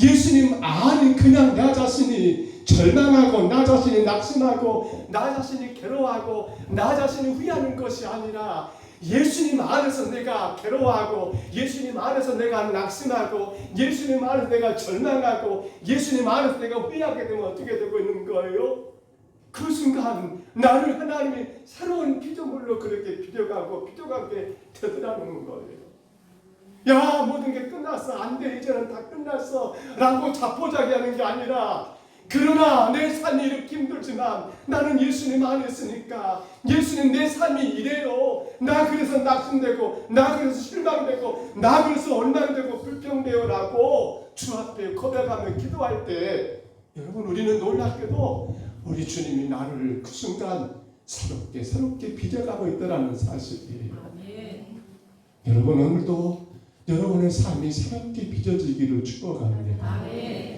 예수님 안에 그냥 나 자신이 절망하고 나 자신이 낙심하고 나 자신이 괴로워하고 나 자신이 후회하는 것이 아니라 예수님 안에서 내가 괴로워하고 예수님 안에서 내가 낙심하고 예수님 안에서 내가 절망하고 예수님 안에서 내가 후회하게 되면 어떻게 되고 있는 거예요? 그 순간 나를 하나님이 새로운 피조물로 그렇게 빚어가게 되더라는 거예요. 야, 모든 게 끝났어, 안 돼, 이제는 다 끝났어 라고 자포자기하는 게 아니라, 그러나 내 삶이 이렇게 힘들지만 나는 예수님 안에 있으니까, 예수님 내 삶이 이래요, 나 그래서 낙심되고, 나 그래서 실망되고, 나 그래서 원망되고 불평돼요 라고 주 앞에 고백하며 기도할 때, 여러분, 우리는 놀랍게도 우리 주님이 나를 그 순간 새롭게 빚어가고 있더라는 사실이에요. 여러분, 오늘도 여러분의 삶이 새롭게 빚어지기를 축복합니다.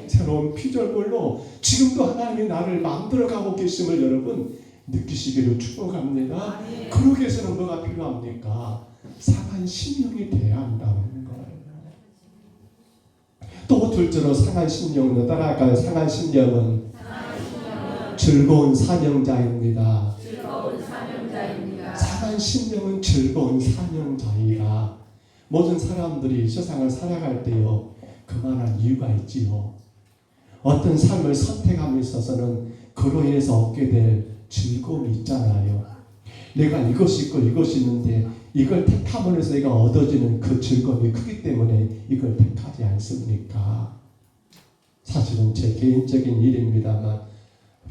새로운 피조물로 지금도 하나님이 나를 만들어가고 계심을 여러분 느끼시기를 축복합니다. 그러기 위해서는 뭐가 필요합니까? 상한 심령이 돼야 한다는 거예요. 또 둘째로 상한 심령으로 따라갈까요? 상한 심령은 즐거운 사명자입니다. 상한 심령은 즐거운 사명자이라. 모든 사람들이 세상을 살아갈 때요, 그만한 이유가 있지요. 어떤 삶을 선택함에 있어서는 그로 인해서 얻게 될 즐거움이 있잖아요. 내가 이것이 있고 이것이 있는데 이걸 택함으로 해서 내가 얻어지는 그 즐거움이 크기 때문에 이걸 택하지 않습니까? 사실은 제 개인적인 일입니다만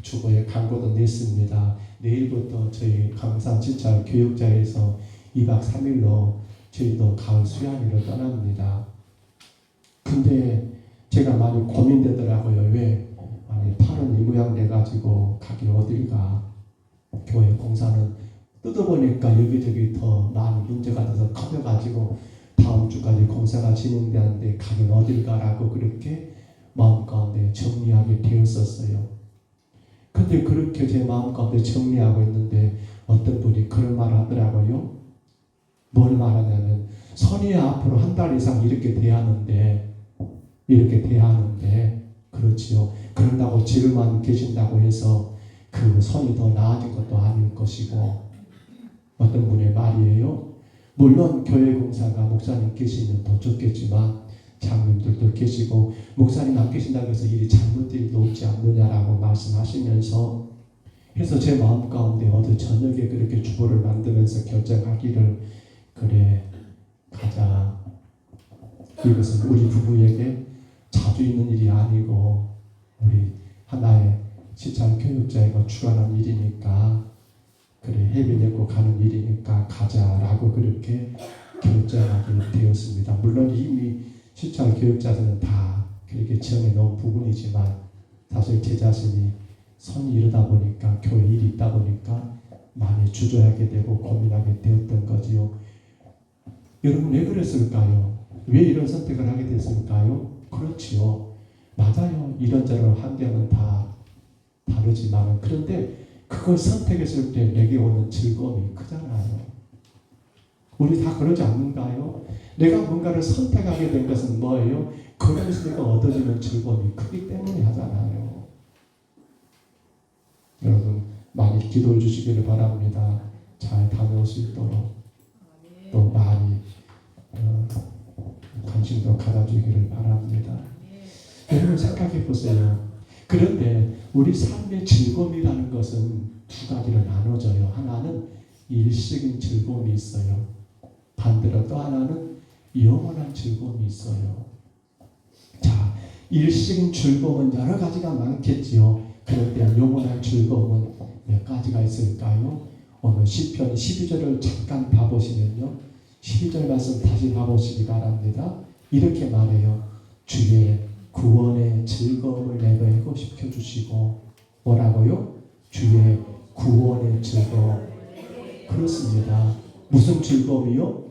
주보에 광고도 냈습니다. 내일부터 저희 강산 지찰 교육자에서 2박 3일로 저희도 가을 수양회를 떠납니다. 근데 제가 많이 고민되더라고요. 왜? 아니, 팔은 이 모양 돼가지고 가기 어딜 가? 교회 공사는 뜯어보니까 여기저기 더 많이 문제가 돼서 커져가지고 다음 주까지 공사가 진행되는데 가긴 어딜 가라고 그렇게 마음 가운데 정리하게 되었었어요. 근데 그렇게 제 마음 가운데 정리하고 있는데 어떤 분이 그런 말을 하더라고요. 뭘 말하냐면, 선이야 앞으로 한 달 이상 이렇게 돼야 하는데 그렇지요. 그런다고 집에만 계신다고 해서 그 선이 더 나아진 것도 아닐 것이고, 어떤 분의 말이에요. 물론 교회 공사가 목사님 계시면 더 좋겠지만 장님들도 계시고 목사님 안 계신다고 해서 일이 잘못될 일도 없지 않느냐라고 말씀하시면서, 해서 제 마음 가운데 어제 저녁에 그렇게 주보를 만들면서 결정하기를, 그래, 가자. 이것은 우리 부부에게 자주 있는 일이 아니고 우리 하나의 지참 교육자에게 주관한 일이니까, 그래, 해비 내고 가는 일이니까 가자라고 그렇게 결정하게 되었습니다. 물론 이미 시찰 교육자들은 다 그렇게 정해놓은 부분이지만 사실 제 자신이 선이 이러다 보니까, 교회 일이 있다 보니까 많이 주저하게 되고 고민하게 되었던 거지요. 여러분, 왜 그랬을까요? 왜 이런 선택을 하게 됐을까요? 그렇지요. 맞아요. 이런저런 환경은 다 다르지만, 그런데 그걸 선택했을 때 내게 오는 즐거움이 크잖아요. 우리 다 그러지 않는가요? 내가 뭔가를 선택하게 된 것은 뭐예요? 그것에서 내가 얻어지는 즐거움이 크기 때문에 하잖아요. 여러분, 많이 기도해 주시기를 바랍니다. 잘 다녀올 수 있도록 또 많이 관심도 가져주기를 바랍니다. 여러분, 생각해 보세요. 그런데 우리 삶의 즐거움이라는 것은 두 가지로 나눠져요. 하나는 일시적인 즐거움이 있어요. 반대로 또 하나는 영원한 즐거움이 있어요. 자, 일시적인 즐거움은 여러 가지가 많겠지요. 그런데 영원한 즐거움은 몇 가지가 있을까요? 오늘 시편 12절을 잠깐 봐보시면요, 12절 말씀 다시 봐보시기 바랍니다. 이렇게 말해요. 주의 구원의 즐거움을 내게 회복시켜 주시고, 뭐라고요? 주의 구원의 즐거움. 그렇습니다. 무슨 즐거움이요?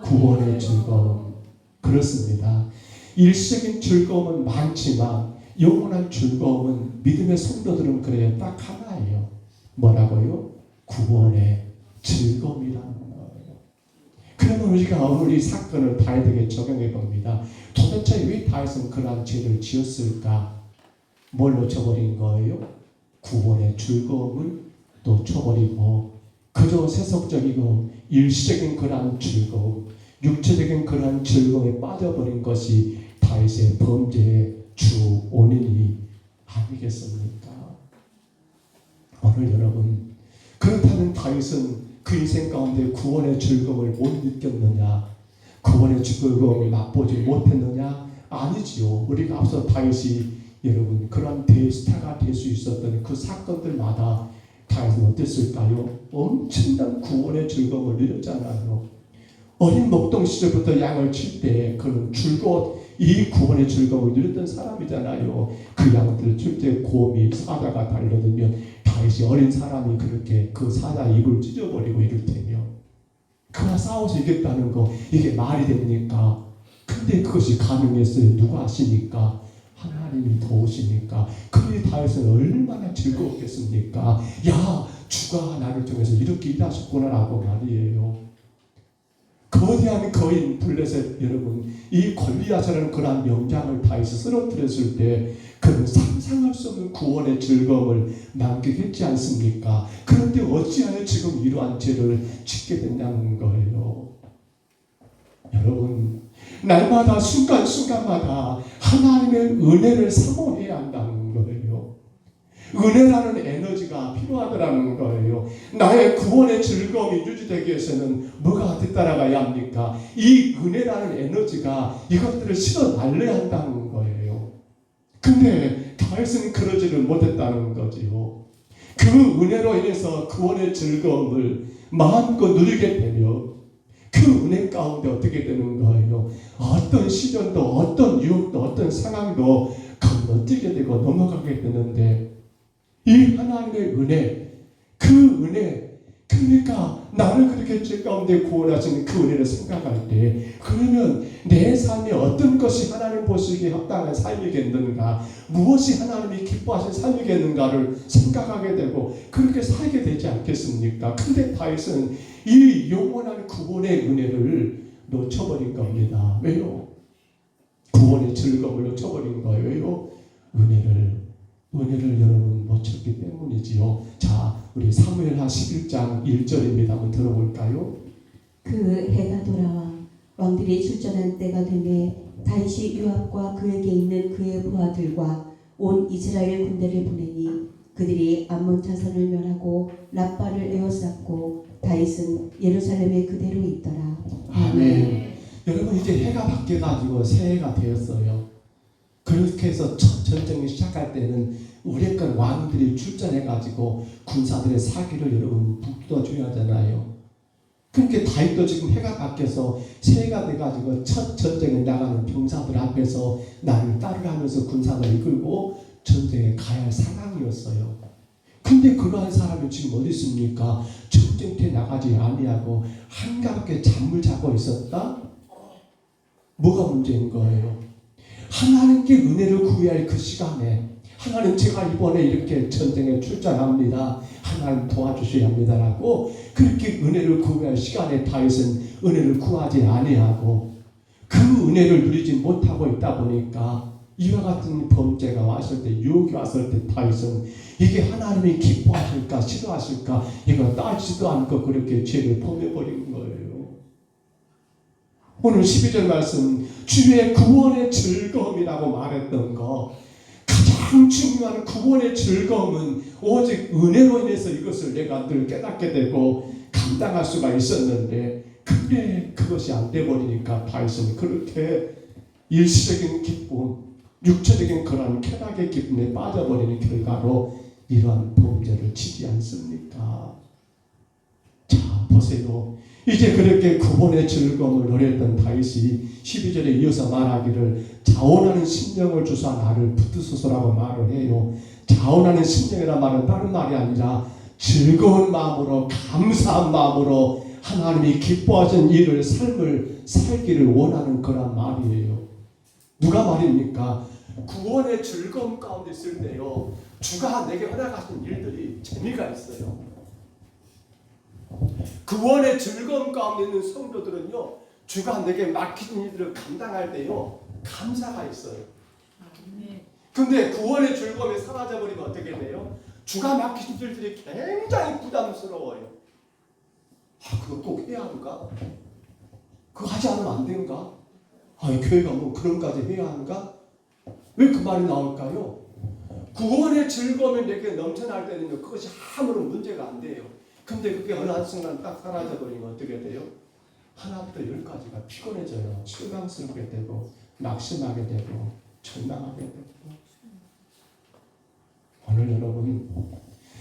구원의 즐거움. 그렇습니다. 일시적인 즐거움은 많지만 영원한 즐거움은 믿음의 성도들은 그래요. 딱 하나예요. 뭐라고요? 구원의 즐거움이라는 거예요. 그러면 우리가 오늘 이 사건을 다윗에게 적용해 봅니다. 도대체 왜 다윗은 그러한 죄를 지었을까? 뭘 놓쳐버린 거예요? 구원의 즐거움을 놓쳐버리고 그저 세속적이고 일시적인 그러한 즐거움, 육체적인 그러한 즐거움에 빠져버린 것이 다윗의 범죄의 주 원인이 아니겠습니까? 오늘 여러분, 그렇다면 다윗은 그 인생 가운데 구원의 즐거움을 못 느꼈느냐? 구원의 즐거움을 맛보지 못했느냐? 아니지요. 우리가 앞서 다윗이 여러분 그런 대스타가 될 수 있었던 그 사건들마다 다윗은 어땠을까요? 엄청난 구원의 즐거움을 누렸잖아요. 어린 목동 시절부터 양을 칠 때 그런 즐거운 이 구원의 즐거움을 누렸던 사람이잖아요. 그 양들을 칠 때 곰이 사자가 달려들면 다윗이 어린 사람이 그렇게 그 사자 입을 찢어버리고 이럴 테며 그와 싸워서 이겼다는 거 이게 말이 됩니까? 근데 그것이 가능했어요. 누가 하시니까? 하나님이 도우시니까. 그러니 다윗은 얼마나 즐거웠겠습니까? 야, 주가 나를 통해서 이렇게 일하셨구나라고 말이에요. 거대한 거인 블레셋 여러분, 이 골리앗이라는 그러한 명장을 다윗이 쓰러뜨렸을 때 그는 상상할 수 없는 구원의 즐거움을 만끽했지 않습니까? 그런데 어찌하여 지금 이러한 죄를 짓게 됐냐는 거예요. 여러분, 날마다 순간순간마다 하나님의 은혜를 사모해야 한다는 거예요. 은혜라는 에너지가 필요하더라는 거예요. 나의 구원의 즐거움이 유지되기 위해서는 뭐가 뒤따라가야 합니까? 이 은혜라는 에너지가 이것들을 실어 날려야 한다는 거예요. 근데 다윗은 그러지를 못했다는 거지요. 그 은혜로 인해서 구원의 즐거움을 마음껏 누리게 되며 그 은혜 가운데 어떻게 되는 거예요? 어떤 시련도 어떤 유혹도 어떤 상황도 건너뛰게 되고 넘어가게 되는데 이 하나님의 은혜, 그 은혜, 그러니까 나를 그렇게 죄 가운데 구원하시는 그 은혜를 생각할 때 그러면 내 삶이 어떤 것이 하나님 보시기에 합당한 삶이겠는가, 무엇이 하나님이 기뻐하신 삶이겠는가를 생각하게 되고 그렇게 살게 되지 않겠습니까? 근데 다윗은 이 영원한 구원의 은혜를 놓쳐버린 겁니다. 왜요? 구원의 즐거움을 놓쳐버린 거예요. 은혜를 여러분 놓쳤기 때문이지요. 자, 우리 사무엘하 11장 1절입니다. 한번 들어볼까요? 그 해가 돌아와 왕들이 출전한 때가 되매 다윗이 요압과 그에게 있는 그의 부하들과 온 이스라엘 군대를 보내니 그들이 암몬 자손을 멸하고 랍바를 에워쌌고 다윗은 예루살렘에 그대로 있더라. 아멘. 여러분 이제 해가 바뀌어가지고 새해가 되었어요. 그렇게 해서 첫 전쟁이 시작할 때는 우레간 왕들이 출전해가지고 군사들의 사기를 여러분 북돋워줘야 하잖아요. 그러니까 다윗도 지금 해가 바뀌어서 새해가 돼가지고 첫 전쟁에 나가는 병사들 앞에서 나를 따르라면서 군사를 이끌고 전쟁에 가야 할 상황이었어요. 근데 그러한 사람이 지금 어디 있습니까? 전쟁터에 나가지 아니하고 한가롭게 잠을 자고 있었다? 뭐가 문제인 거예요? 하나님께 은혜를 구해야 할 그 시간에 하나님 제가 이번에 이렇게 전쟁에 출전합니다. 하나님 도와주셔야 합니다라고 그렇게 은혜를 구해야 할 시간에 다윗은 은혜를 구하지 아니하고 그 은혜를 누리지 못하고 있다 보니까 이와 같은 범죄가 왔을 때 유혹이 왔을 때 다윗은 이게 하나님이 기뻐하실까 싫어하실까 이거 따지도 않고 그렇게 죄를 범해버린 거예요. 오늘 12절 말씀 주의 구원의 즐거움이라고 말했던 거 가장 중요한 구원의 즐거움은 오직 은혜로 인해서 이것을 내가 늘 깨닫게 되고 감당할 수가 있었는데 근데 그것이 안 돼버리니까 다윗은 그렇게 일시적인 기쁨 육체적인 그런 쾌락의 기쁨에 빠져버리는 결과로 이러한 범죄를 치지 않습니까? 자 보세요. 이제 그렇게 구원의 즐거움을 누렸던 다윗이 12절에 이어서 말하기를 자원하는 심령을 주사 나를 붙드소서라고 말을 해요. 자원하는 심령이란 말은 다른 말이 아니라 즐거운 마음으로 감사한 마음으로 하나님이 기뻐하신 일을 삶을 살기를 원하는 그런 말이에요. 누가 말입니까? 구원의 즐거움 가운데 있을 때요 주가 내게 허락하신 일들이 재미가 있어요. 구원의 즐거움 가운데 있는 성도들은요 주가 내게 맡긴 일들을 감당할 때요 감사가 있어요. 근데 구원의 즐거움이 사라져버리면 어떻게 돼요? 주가 맡긴 일들이 굉장히 부담스러워요. 그거 꼭 해야 하는가? 그거 하지 않으면 안 되는가? 교회가 뭐 그런 까지 해야 하는가? 왜 그 말이 나올까요? 구원의 즐거움이 내게 넘쳐날 때는요 그것이 아무런 문제가 안 돼요. 근데 그게 어느 한순간 딱 사라져버리면 어떻게 돼요? 하나부터 10까지가 피곤해져요. 실망스럽게 되고 낙심하게 되고 절망하게 되고. 오늘 여러분,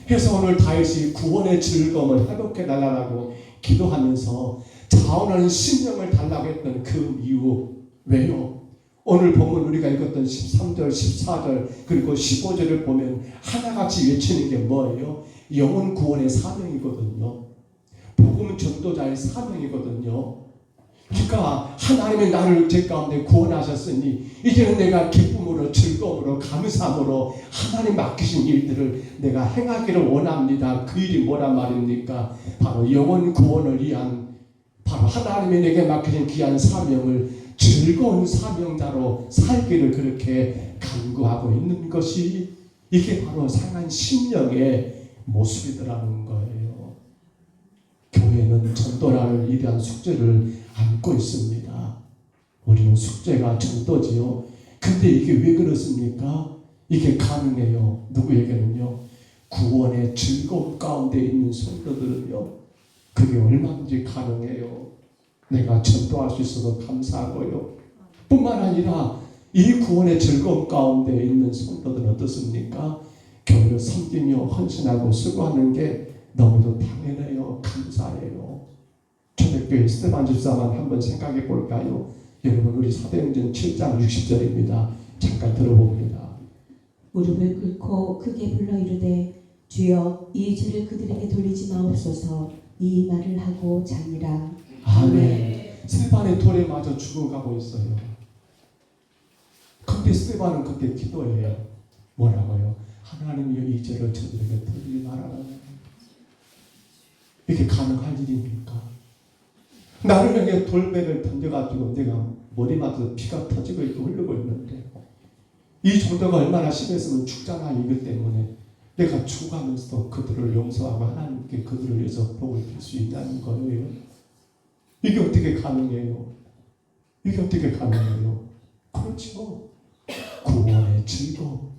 그래서 오늘 다윗이 구원의 즐거움을 회복해 달라고 기도하면서 자원하는 심령을 달라고 했던 그 이유, 왜요? 오늘 보면 우리가 읽었던 13절, 14절 그리고 15절을 보면 하나같이 외치는 게 뭐예요? 영혼 구원의 사명이거든요. 복음 전도자의 사명이거든요. 그러니까 하나님이 나를 제 가운데 구원하셨으니 이제는 내가 기쁨으로 즐거움으로 감사함으로 하나님 맡기신 일들을 내가 행하기를 원합니다. 그 일이 뭐란 말입니까? 바로 영혼 구원을 위한, 바로 하나님이 내게 맡기신 귀한 사명을 즐거운 사명자로 살기를 그렇게 간구하고 있는 것이, 이게 바로 상한 심령의 모습이더라는 거예요. 교회는 전도라는 위대한 숙제를 안고 있습니다. 우리는 숙제가 전도지요. 근데 이게 왜 그렇습니까? 이게 가능해요. 누구에게는요? 구원의 즐거움 가운데 있는 성도들은요, 그게 얼마든지 가능해요. 내가 전도할 수 있어서 감사하고요. 뿐만 아니라 이 구원의 즐거움 가운데 있는 성도들은 어떻습니까? 교회를 섬기며 헌신하고 수고하는 게 너무도 당연해요. 감사해요. 초대교회 스테반 집사만 한번 생각해 볼까요? 여러분, 우리 사도행전 7장 60절입니다. 잠깐 들어봅니다. 무릎을 꿇고 크게 불러 이르되 주여 이 죄를 그들에게 돌리지 마옵소서. 이 말을 하고 자니라. 아멘. 스테반의 돌에 맞아 죽어가고 있어요. 근데 스테반은 그때 기도해요. 뭐라고요? 하나님이여 이 죄를 저들에게 돌리지 말아라. 이게 가능할 일입니까? 나를 향해 돌배를 던져가지고 내가 머리 맞아서 피가 터지고 있고 흐르고 있는데, 이 정도가 얼마나 심했으면 죽잖아. 이것 때문에 내가 죽어가면서도 그들을 용서하고 하나님께 그들을 위해서 복을 빌 수 있다는 거예요. 이게 어떻게 가능해요? 이게 어떻게 가능해요? 그렇죠. 구원의 즐거움.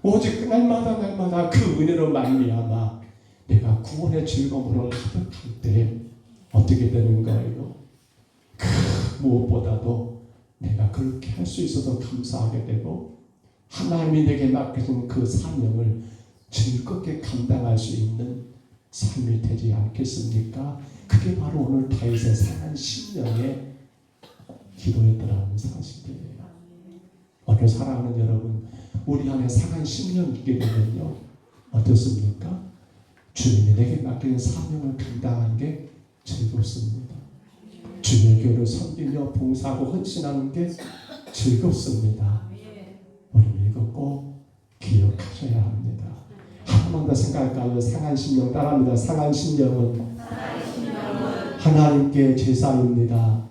오직 날마다 그 은혜로 말미암아 내가 구원의 즐거움으로 가득할 때 어떻게 되는 거예요? 그 무엇보다도 내가 그렇게 할 수 있어서 감사하게 되고, 하나님이 내게 맡겨준 그 사명을 즐겁게 감당할 수 있는 삶이 되지 않겠습니까? 그게 바로 오늘 다윗의 상한 심령의 기도였더라는 사실이에요. 오늘 사랑하는 여러분, 우리 안에 상한 심령이 있게 되면요, 어떻습니까? 주님이 내게 맡긴 사명을 감당하는 게 즐겁습니다. 주님의 교회를 섬기며 봉사하고 헌신하는 게 즐겁습니다. 우리는 이거 꼭 기억하셔야 합니다. 하나만 더 생각할까요? 상한 심령 따라합니다. 상한 심령은 하나님께 제사입니다.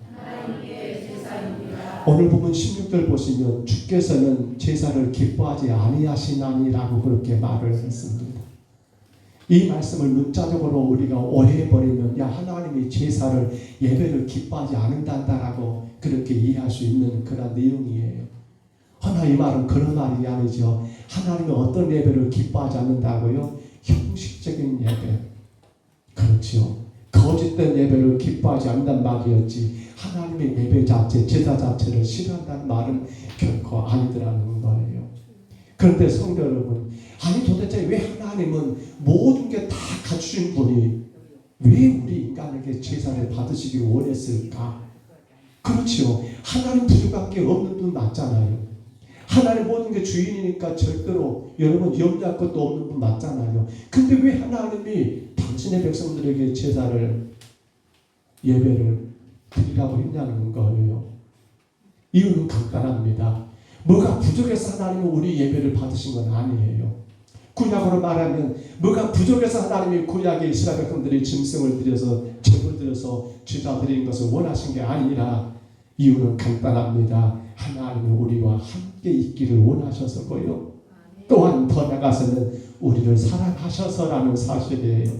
오늘 보면 16절 보시면 주께서는 제사를 기뻐하지 아니하시나니라고 그렇게 말을 했습니다. 이 말씀을 문자적으로 우리가 오해해버리면, 야, 하나님이 제사를, 예배를 기뻐하지 않는다라고 그렇게 이해할 수 있는 그런 내용이에요. 그러나 이 말은 그런 말이 아니죠. 하나님은 어떤 예배를 기뻐하지 않는다고요? 형식적인 예배. 그렇죠. 거짓된 예배를 기뻐하지 않는다는 말이었지, 하나님의 예배 자체, 제사 자체를 싫어한다는 말은 결코 아니더라는 거예요. 그런데 성도 여러분, 아니 도대체 왜 하나님은 모든 게 다 갖추신 분이 왜 우리 인간에게 제사를 받으시기 원했을까? 그렇죠. 하나님 부족한 게 없는 분 맞잖아요. 하나님 모든 게 주인이니까 절대로 여러분 염려할 것도 없는 분 맞잖아요. 근데 왜 하나님이 당신의 백성들에게 제사를, 예배를 드리라고 했냐는 거예요. 이유는 간단합니다. 뭐가 부족해서 하나님은 우리 예배를 받으신 건 아니에요. 구약으로 말하면 뭐가 부족해서 하나님이 구약의 이스라엘 백성들이 짐승을 들여서, 제물 들여서 제사 드리는 것을 원하신 게 아니라, 이유는 간단합니다. 하나님이 우리와 함께 있기를 원하셔서고요. 또한 더 나아가서는 우리를 사랑하셔서라는 사실이에요.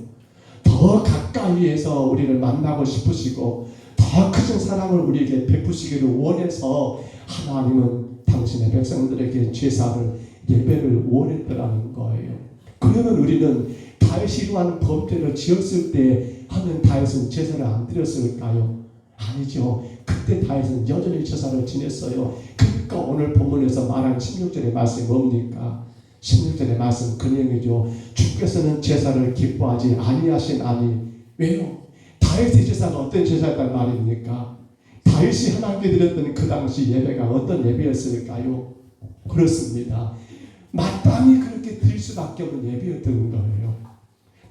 더 가까이에서 우리를 만나고 싶으시고 더 크신 사랑을 우리에게 베푸시기를 원해서 하나님은 당신의 백성들에게 제사를, 예배를 원했더라는 거예요. 그러면 우리는 다윗이 이러한 범죄를 지었을 때 하면 다윗은 제사를 안 드렸을까요? 아니죠. 그때 다윗은 여전히 제사를 지냈어요. 그러니까 오늘 본문에서 말한 16절의 말씀이 뭡니까? 16절의 말씀 그 내용이죠. 주께서는 제사를 기뻐하지 아니하시나니. 왜요? 다윗의 제사가 어떤 제사였단 말입니까? 다윗이 하나님께 드렸던 그 당시 예배가 어떤 예배였을까요? 그렇습니다. 마땅히 그렇게 드릴 수밖에 없는 예배였던 거예요.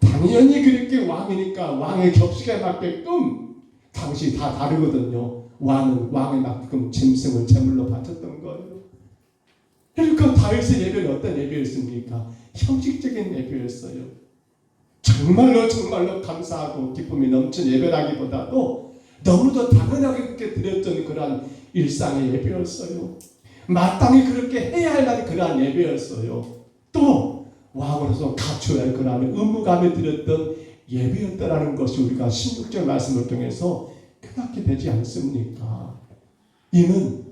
당연히 그렇게 왕이니까 왕의 격식에 맞게끔 당시 다 다르거든요. 왕은 왕에 맞게끔 짐승을 제물로 바쳤던 거예요. 그러니까 다윗의 예배는 어떤 예배였습니까? 형식적인 예배였어요. 정말로 감사하고 기쁨이 넘친 예배라기보다도 너무도 당연하게 그렇게 드렸던 그러한 일상의 예배였어요. 마땅히 그렇게 해야 할 만한 그러한 예배였어요. 또 왕으로서 갖춰야 할 그러한 의무감에 드렸던 예배였다라는 것이 우리가 16절 말씀을 통해서 깨닫게 되지 않습니까? 이는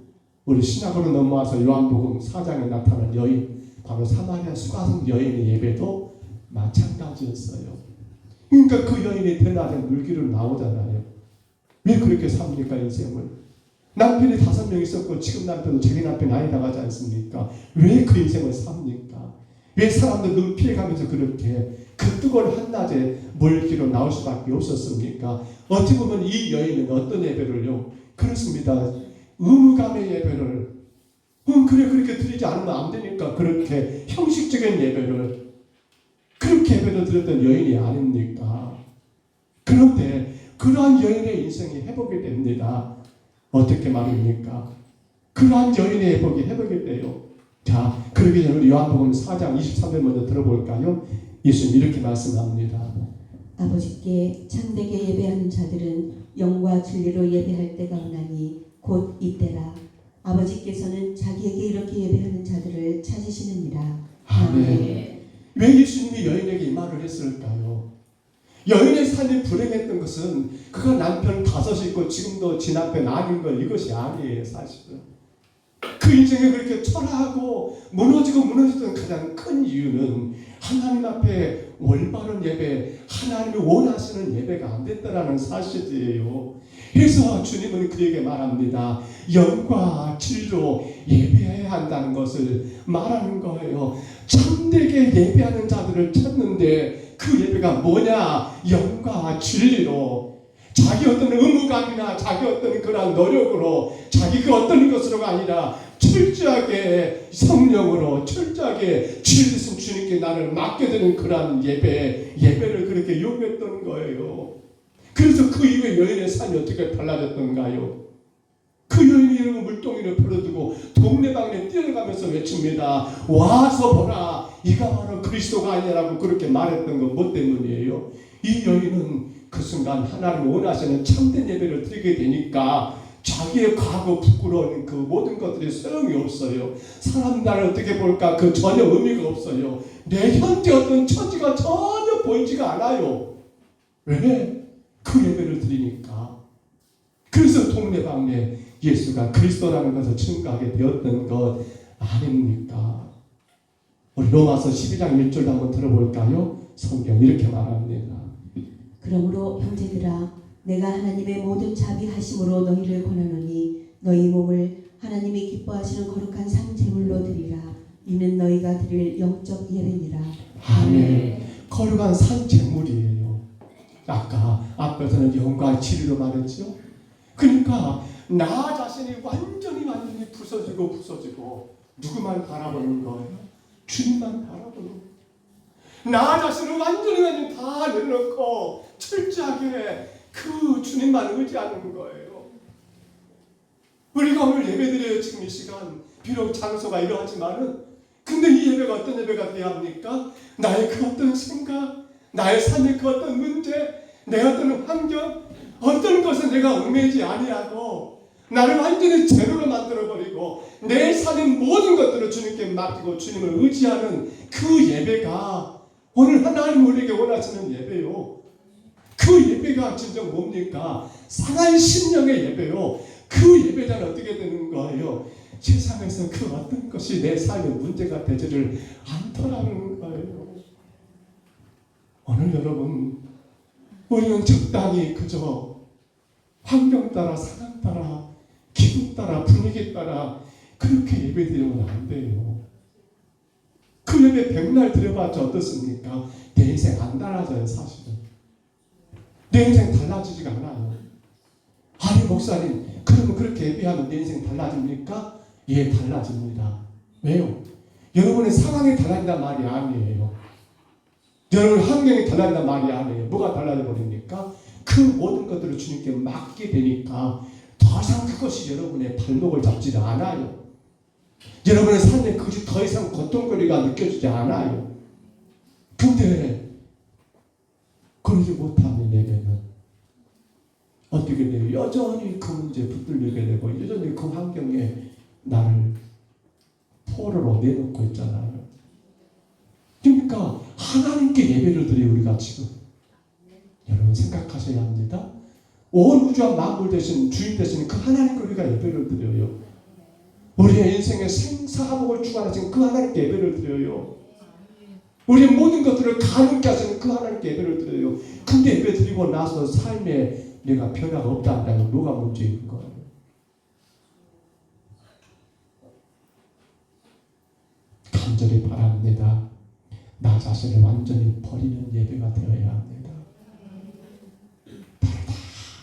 우리 신약으로 넘어와서 요한복음 4장에 나타난 여인, 바로 사마리아 수가성 여인의 예배도 마찬가지였어요. 그러니까 그 여인이 대낮에 물기로 나오잖아요. 왜 그렇게 삽니까, 인생을? 남편이 5명 있었고 지금 남편도 자기 남편 아니 나가지 않습니까? 왜 그 인생을 삽니까? 왜 사람들 눈 피해가면서 그렇게 그 뜨거운 한낮에 물기로 나올 수밖에 없었습니까? 어찌 보면 이 여인은 어떤 예배를요? 그렇습니다. 의무감의 예배를 그래 그렇게 드리지 않으면 안 되니까 그렇게 형식적인 예배를 그렇게 예배를 드렸던 여인이 아닙니까? 그런데 그러한 여인의 인생이 회복이 됩니다. 어떻게 말입니까? 그러한 여인의 회복이 돼요. 자, 그러기 전에 우리 요한복음 4장 23절 먼저 들어볼까요? 예수님 이렇게 말씀합니다. 아버지께 참되게 예배하는 자들은 영과 진리로 예배할 때가 오나니 곧 이때라. 아버지께서는 자기에게 이렇게 예배하는 자들을 찾으시느니라. 아멘. 왜 예수님이 여인에게 이 말을 했을까요? 여인의 삶이 불행했던 것은 그가 남편 5이 있고 지금도 지 남편 아닌 걸 이것이 아니에요. 사실은 그 인생이 그렇게 초라하고 무너지던 가장 큰 이유는 하나님 앞에 올바른 예배, 하나님이 원하시는 예배가 안 됐다라는 사실이에요. 그래서 주님은 그에게 말합니다. 영과 진리로 예배해야 한다는 것을 말하는 거예요. 참되게 예배하는 자들을 찾는데 그 예배가 뭐냐? 영과 진리로. 자기 어떤 의무감이나 자기 어떤 그런 노력으로 자기 그 어떤 것으로가 아니라 철저하게 성령으로 철저하게 진리신 주님께 나를 맡겨드리는 그런 예배를 그렇게 요구했던 거예요. 그래서 그 이후에 여인의 삶이 어떻게 달라졌던가요? 그 여인이 여러분 물동이를 풀어두고 동네방네 뛰어가면서 외칩니다. 와서 보라, 이가 바로 그리스도가 아니라고 그렇게 말했던 건 뭐 때문이에요? 이 여인은 그 순간 하나님 원하시는 참된 예배를 드리게 되니까 자기의 과거 부끄러운 그 모든 것들이 소용이 없어요. 사람 나를 어떻게 볼까 그 전혀 의미가 없어요. 내 현재 어떤 처지가 전혀 보이지가 않아요. 왜? 그 예배를 드리니까. 그래서 동네방네 예수가 그리스도라는 것을 증거하게 되었던 것 아닙니까? 우리 로마서 12장 1절도 한번 들어볼까요? 성경 이렇게 말합니다. 그러므로 형제들아 내가 하나님의 모든 자비하심으로 너희를 권하노니 너희 몸을 하나님이 기뻐하시는 거룩한 상 제물로 드리라. 이는 너희가 드릴 영적 예배니라. 아멘. 거룩한 산 제물이에요. 아까 앞에서는 영과 진리로 말했죠. 그러니까 나 자신이 완전히 부서지고 누구만 바라보는 거예요? 주님만 바라보는 거예요. 나 자신을 완전히 다 내려놓고 철저하게 그 주님만 의지하는 거예요. 우리가 오늘 예배드려요. 지금 이 시간 비록 장소가 이러하지만은 근데 이 예배가 어떤 예배가 되어야 합니까? 나의 그 어떤 생각, 나의 삶의 그 어떤 문제, 내 어떤 환경, 어떤 것을 내가 얽매이지 아니하고 나를 완전히 제로로 만들어버리고 내 삶의 모든 것들을 주님께 맡기고 주님을 의지하는 그 예배가 오늘 하나님 우리에게 원하시는 예배요. 그 예배가 진정 뭡니까? 상한 심령의 예배요. 그 예배자는 어떻게 되는 거예요? 세상에서 그 어떤 것이 내 삶의 문제가 되지를 않더라는 거예요. 오늘 여러분 우리는 적당히 그저 환경 따라, 상황 따라, 기분 따라, 분위기 따라 그렇게 예배 드리면 안 돼요. 그 예배 백날 드려봤자 어떻습니까? 내 인생 안 달라져요. 사실은 내 인생 달라지지가 않아요. 아니 목사님, 그러면 그렇게 예배하면 내 인생 달라집니까? 예, 달라집니다. 왜요? 여러분의 상황이 달라진단 말이 아니에요. 여러분의 환경이 달라진단 말이 아니에요. 뭐가 달라져 버립니까? 그 모든 것들을 주님께 맡게 되니까 더 이상 그것이 여러분의 발목을 잡지 않아요. 여러분의 삶에 그것이 더 이상 고통거리가 느껴지지 않아요. 근데 그러지 못하는 예배는 어떻게 돼요? 여전히 그 문제에 붙들리게 되고 여전히 그 환경에 나를 포로로 내놓고 있잖아요. 그러니까 하나님께 예배를 드려요. 우리가 지금 여러분 생각하셔야 합니다. 온 우주와 만물 되신 주인 되신 그 하나님께 우리가 예배를 드려요. 우리의 인생의 생사화복을 주관하신 그 하나님께 예배를 드려요. 우리의 모든 것들을 가능케 하시는 그 하나님께 예배를 드려요. 근데 예배 드리고 나서 삶에 내가 변화가 없다 한다면 뭐가 문제인 거예요? 간절히 바랍니다. 나 자신을 완전히 버리는 예배가 되어야 합니다. 다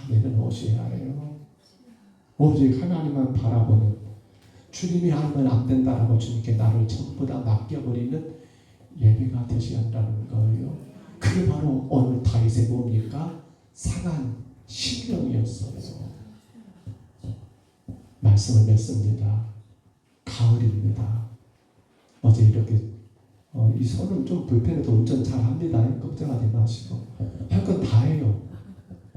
내려놓으셔야 해요. 오직 하나님만 바라보는, 주님이 하면 안 된다라고 주님께 나를 전부 다 맡겨버리는 예배가 되셔야 한다는 거예요. 그게 바로 오늘 다윗의 뭡니까? 상한 심령이었어요. 말씀을 맺습니다. 가을입니다. 어제 이렇게 이 손은 좀 불편해도 운전 잘 합니다. 걱정하지 마시고 할 건 다 해요.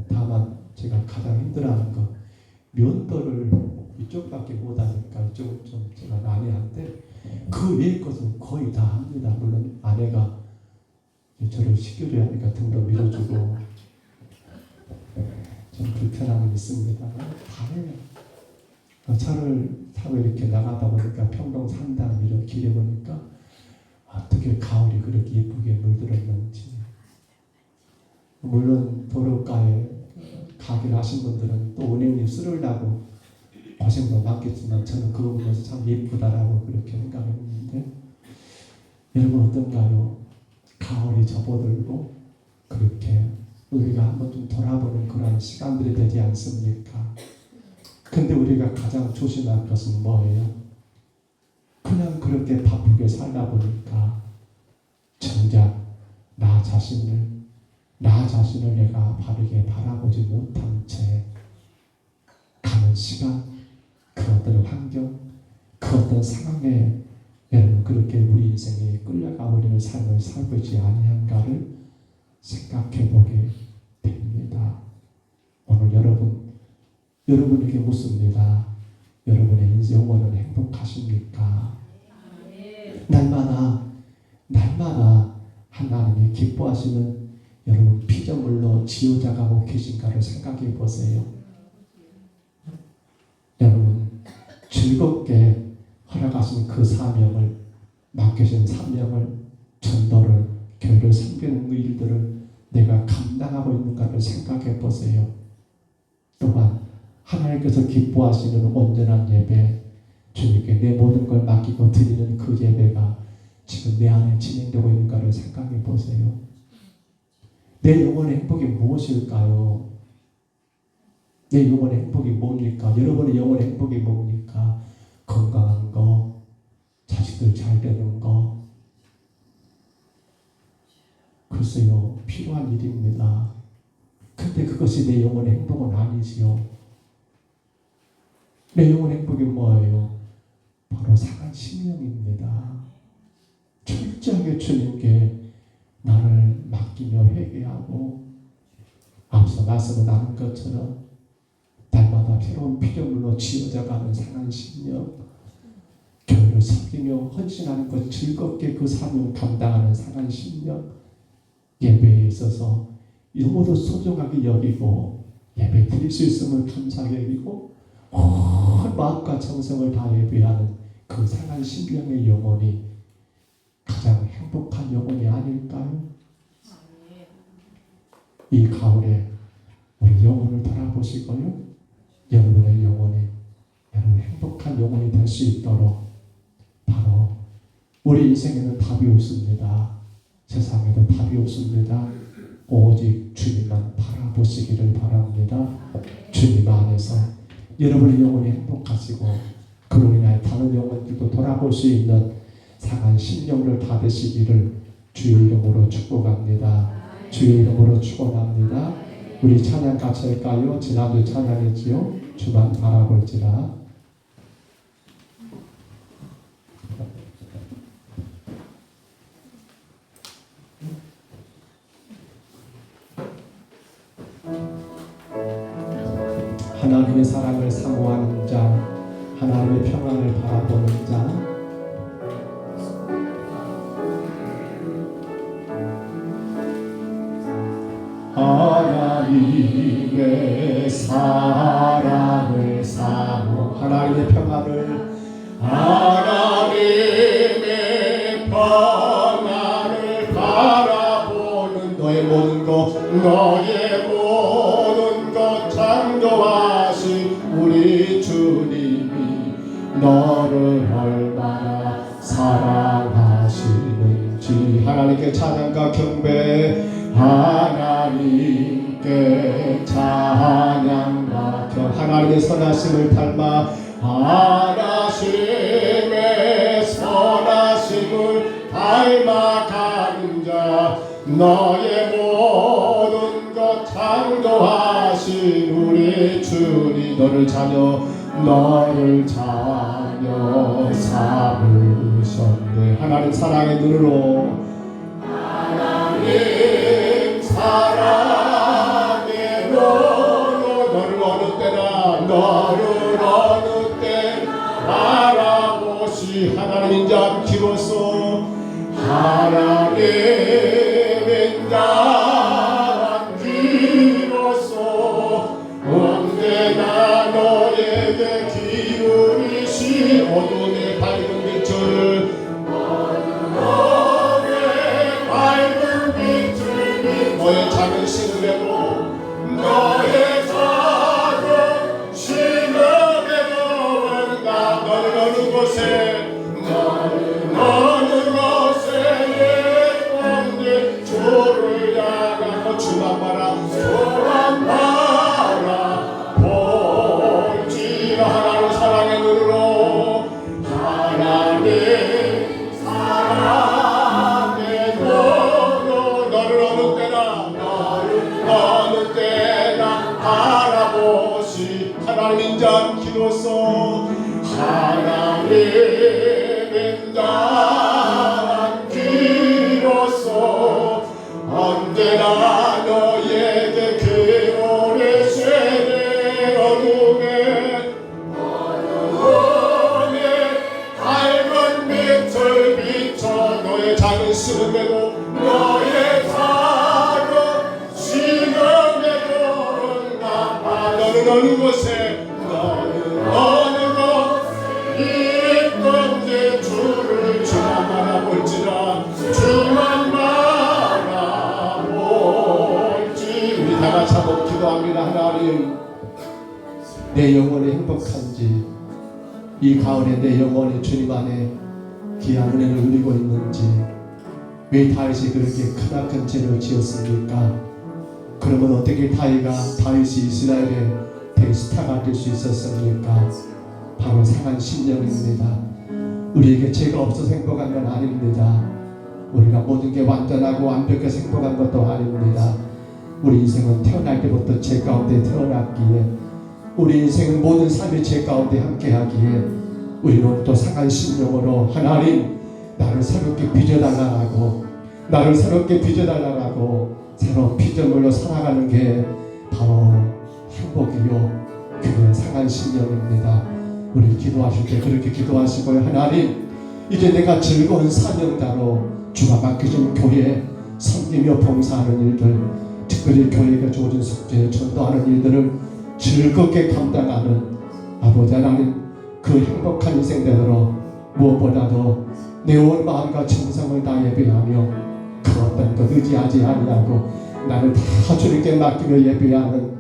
다만 제가 가장 힘들어하는 거 면도를 이쪽밖에 못하니까 이쪽은 좀 제가 난해한데 그 외의 것은 거의 다 합니다. 물론 아내가 저를 식교를 하니까 등도 밀어주고 좀 불편함은 있습니다. 다 해요. 차를 타고 이렇게 나가다 보니까 평동 산단 이런 길에 보니까 어떻게 가을이 그렇게 예쁘게 물들었는지. 물론 도로가에 가기를 하신 분들은 또 은행님 쓸으려고 고생도 많겠지만 저는 그거 보면서 참 예쁘다라고 그렇게 생각했는데 여러분 어떤가요? 가을이 접어들고 그렇게 우리가 한번 좀 돌아보는 그런 시간들이 되지 않습니까? 근데 우리가 가장 조심할 것은 뭐예요? 그냥 그렇게 바쁘게 살다 보니까 정작 나 자신을 내가 바르게 바라보지 못한 채 가는 시간, 그 어떤 환경, 그 어떤 상황에 여러분 그렇게 우리 인생이 끌려가 버리는 삶을 살고 있지 아니한가를 생각해 보게 됩니다. 오늘 여러분에게 묻습니다. 여러분의 인생 영혼은 행복하십니까? 날마다 하나님이 기뻐하시는 여러분 피조물로 지어져가고 계신가를 생각해 보세요. 여러분 즐겁게 허락하신 그 사명을, 맡겨진 사명을, 전도를, 교회를 섬기는 그 일들을 내가 감당하고 있는가를 생각해 보세요. 또한 하나님께서 기뻐하시는 온전한 예배, 주님께 내 모든 걸 맡기고 드리는 그 예배가 지금 내 안에 진행되고 있는가를 생각해 보세요. 내 영혼의 행복이 무엇일까요? 내 영혼의 행복이 뭡니까? 여러분의 영혼의 행복이 뭡니까? 건강한 거, 자식들 잘 되는 거. 글쎄요, 필요한 일입니다. 근데 그것이 내 영혼의 행복은 아니지요. 내 영혼의 행복이 뭐예요? 바로 상한 심령입니다. 철저하게 주님께 나를 맡기며 회개하고 앞서 말씀을 나눈 것처럼 날마다 새로운 피조물로 지어져가는 상한 심령, 교회를 섬기며 헌신하는 것, 즐겁게 그 사명을 감당하는 상한 심령, 예배에 있어서 너무도 소중하게 여기고 예배 드릴 수 있음을 감사하게 여기고 온 마음과 정성을 다 예배하는 그 상한 심령의 영혼이 가장 행복한 영혼이 아닐까요? 이 가을에 우리 영혼을 돌아보시고요. 여러분의 영혼이 여러분 행복한 영혼이 될 수 있도록 바로 우리 인생에는 답이 없습니다. 세상에도 답이 없습니다. 오직 주님만 바라보시기를 바랍니다. 주님 안에서 여러분의 영혼이 행복하시고 그로 인하여 다른 영혼들도 돌아볼 수 있는 상한 심령을 받으시기를 주의 이름으로 축복합니다. 주의 이름으로 축원합니다. 우리 찬양 같이 할까요? 지난주 찬양했지요? 주만 바라볼지라. 하나님의 사랑을 사모하는 자, 하나님의 평안을 바라보는 자, 하나님의 사랑을 사모, 하나님의 평안을, 하나님의 평안을 바라보는 너의 모든 것, 너의 모든 것 창조하신 우리 주님이 너를 얼마나 사랑하시는지 하나님께 찬양과 경배, 하나님께 찬양과 하나님의 선하심을 닮아 하나님의 선하심을 닮아가는 자, 너의 모든 것 창조하신 우리 주님 너를 자녀 삼으셨네. 하나님 사랑의 눈으로, 하나님 사랑의 눈으로 너를 어느 때나 바라보시. 하나님 인자함기로써 하나님 인자함기로써 언제나 너에게 기울이시 어둠의 밝은 빛을 너의 작은 신음에도 너의 작은 신음에도 너는 어느 곳에 예쁜데 주를 향하고 주만 바라볼지라. 하나님 사랑의 눈으로, 하나님 사랑의 눈으로 너를 어느 때나 바라보시. 하나님 인자함기로써 하나님 인자함기로써 언제나 너에게 그로를 세대 어둠의 밝은 빛을 비춰 너의 작은 신음에도 너의 작은 신음에도 너는 어느 곳에 있건지 주를 주만 바라볼지라. 주만 바라볼지. 우리 다 같이 한번 기도합니다. 하나님, 내 영혼이 행복한지, 이 가을에 내 영혼이 주님 안에 귀한 은혜를 누리고 있는지, 왜 다윗이 그렇게 크나큰 죄를 지었습니까? 그러면 어떻게 다윗이 이스라엘의 대스타가 될 수 있었습니까? 바로 상한 심령입니다. 우리에게 죄가 없어서 행복한 건 아닙니다. 우리가 모든 게 완전하고 완벽해서 행복한 것도 아닙니다. 우리 인생은 태어날 때부터 죄 가운데 태어났기에, 우리 인생은 모든 삶이 죄 가운데 함께하기에 우리는 또 상한 심령으로 하나님 나를 새롭게 빚어달라고, 나를 새롭게 빚어달라고 새로운 피조물로 살아가는 게 바로 행복이요, 그게 상한 심령입니다. 우리 기도하실 때 그렇게 기도하시고요. 하나님, 이제 내가 즐거운 사명자로 주가 맡기신 교회에 섬기며 봉사하는 일들, 특별히 교회가 주어진 숙제에 전도하는 일들을 즐겁게 감당하는 아버지 하나님, 그 행복한 인생대로 무엇보다도 내 온 마음과 정성을 다 예배하며 그 어떤 것 의지하지 아니하고 나를 다 주님께 맡기며 예배하는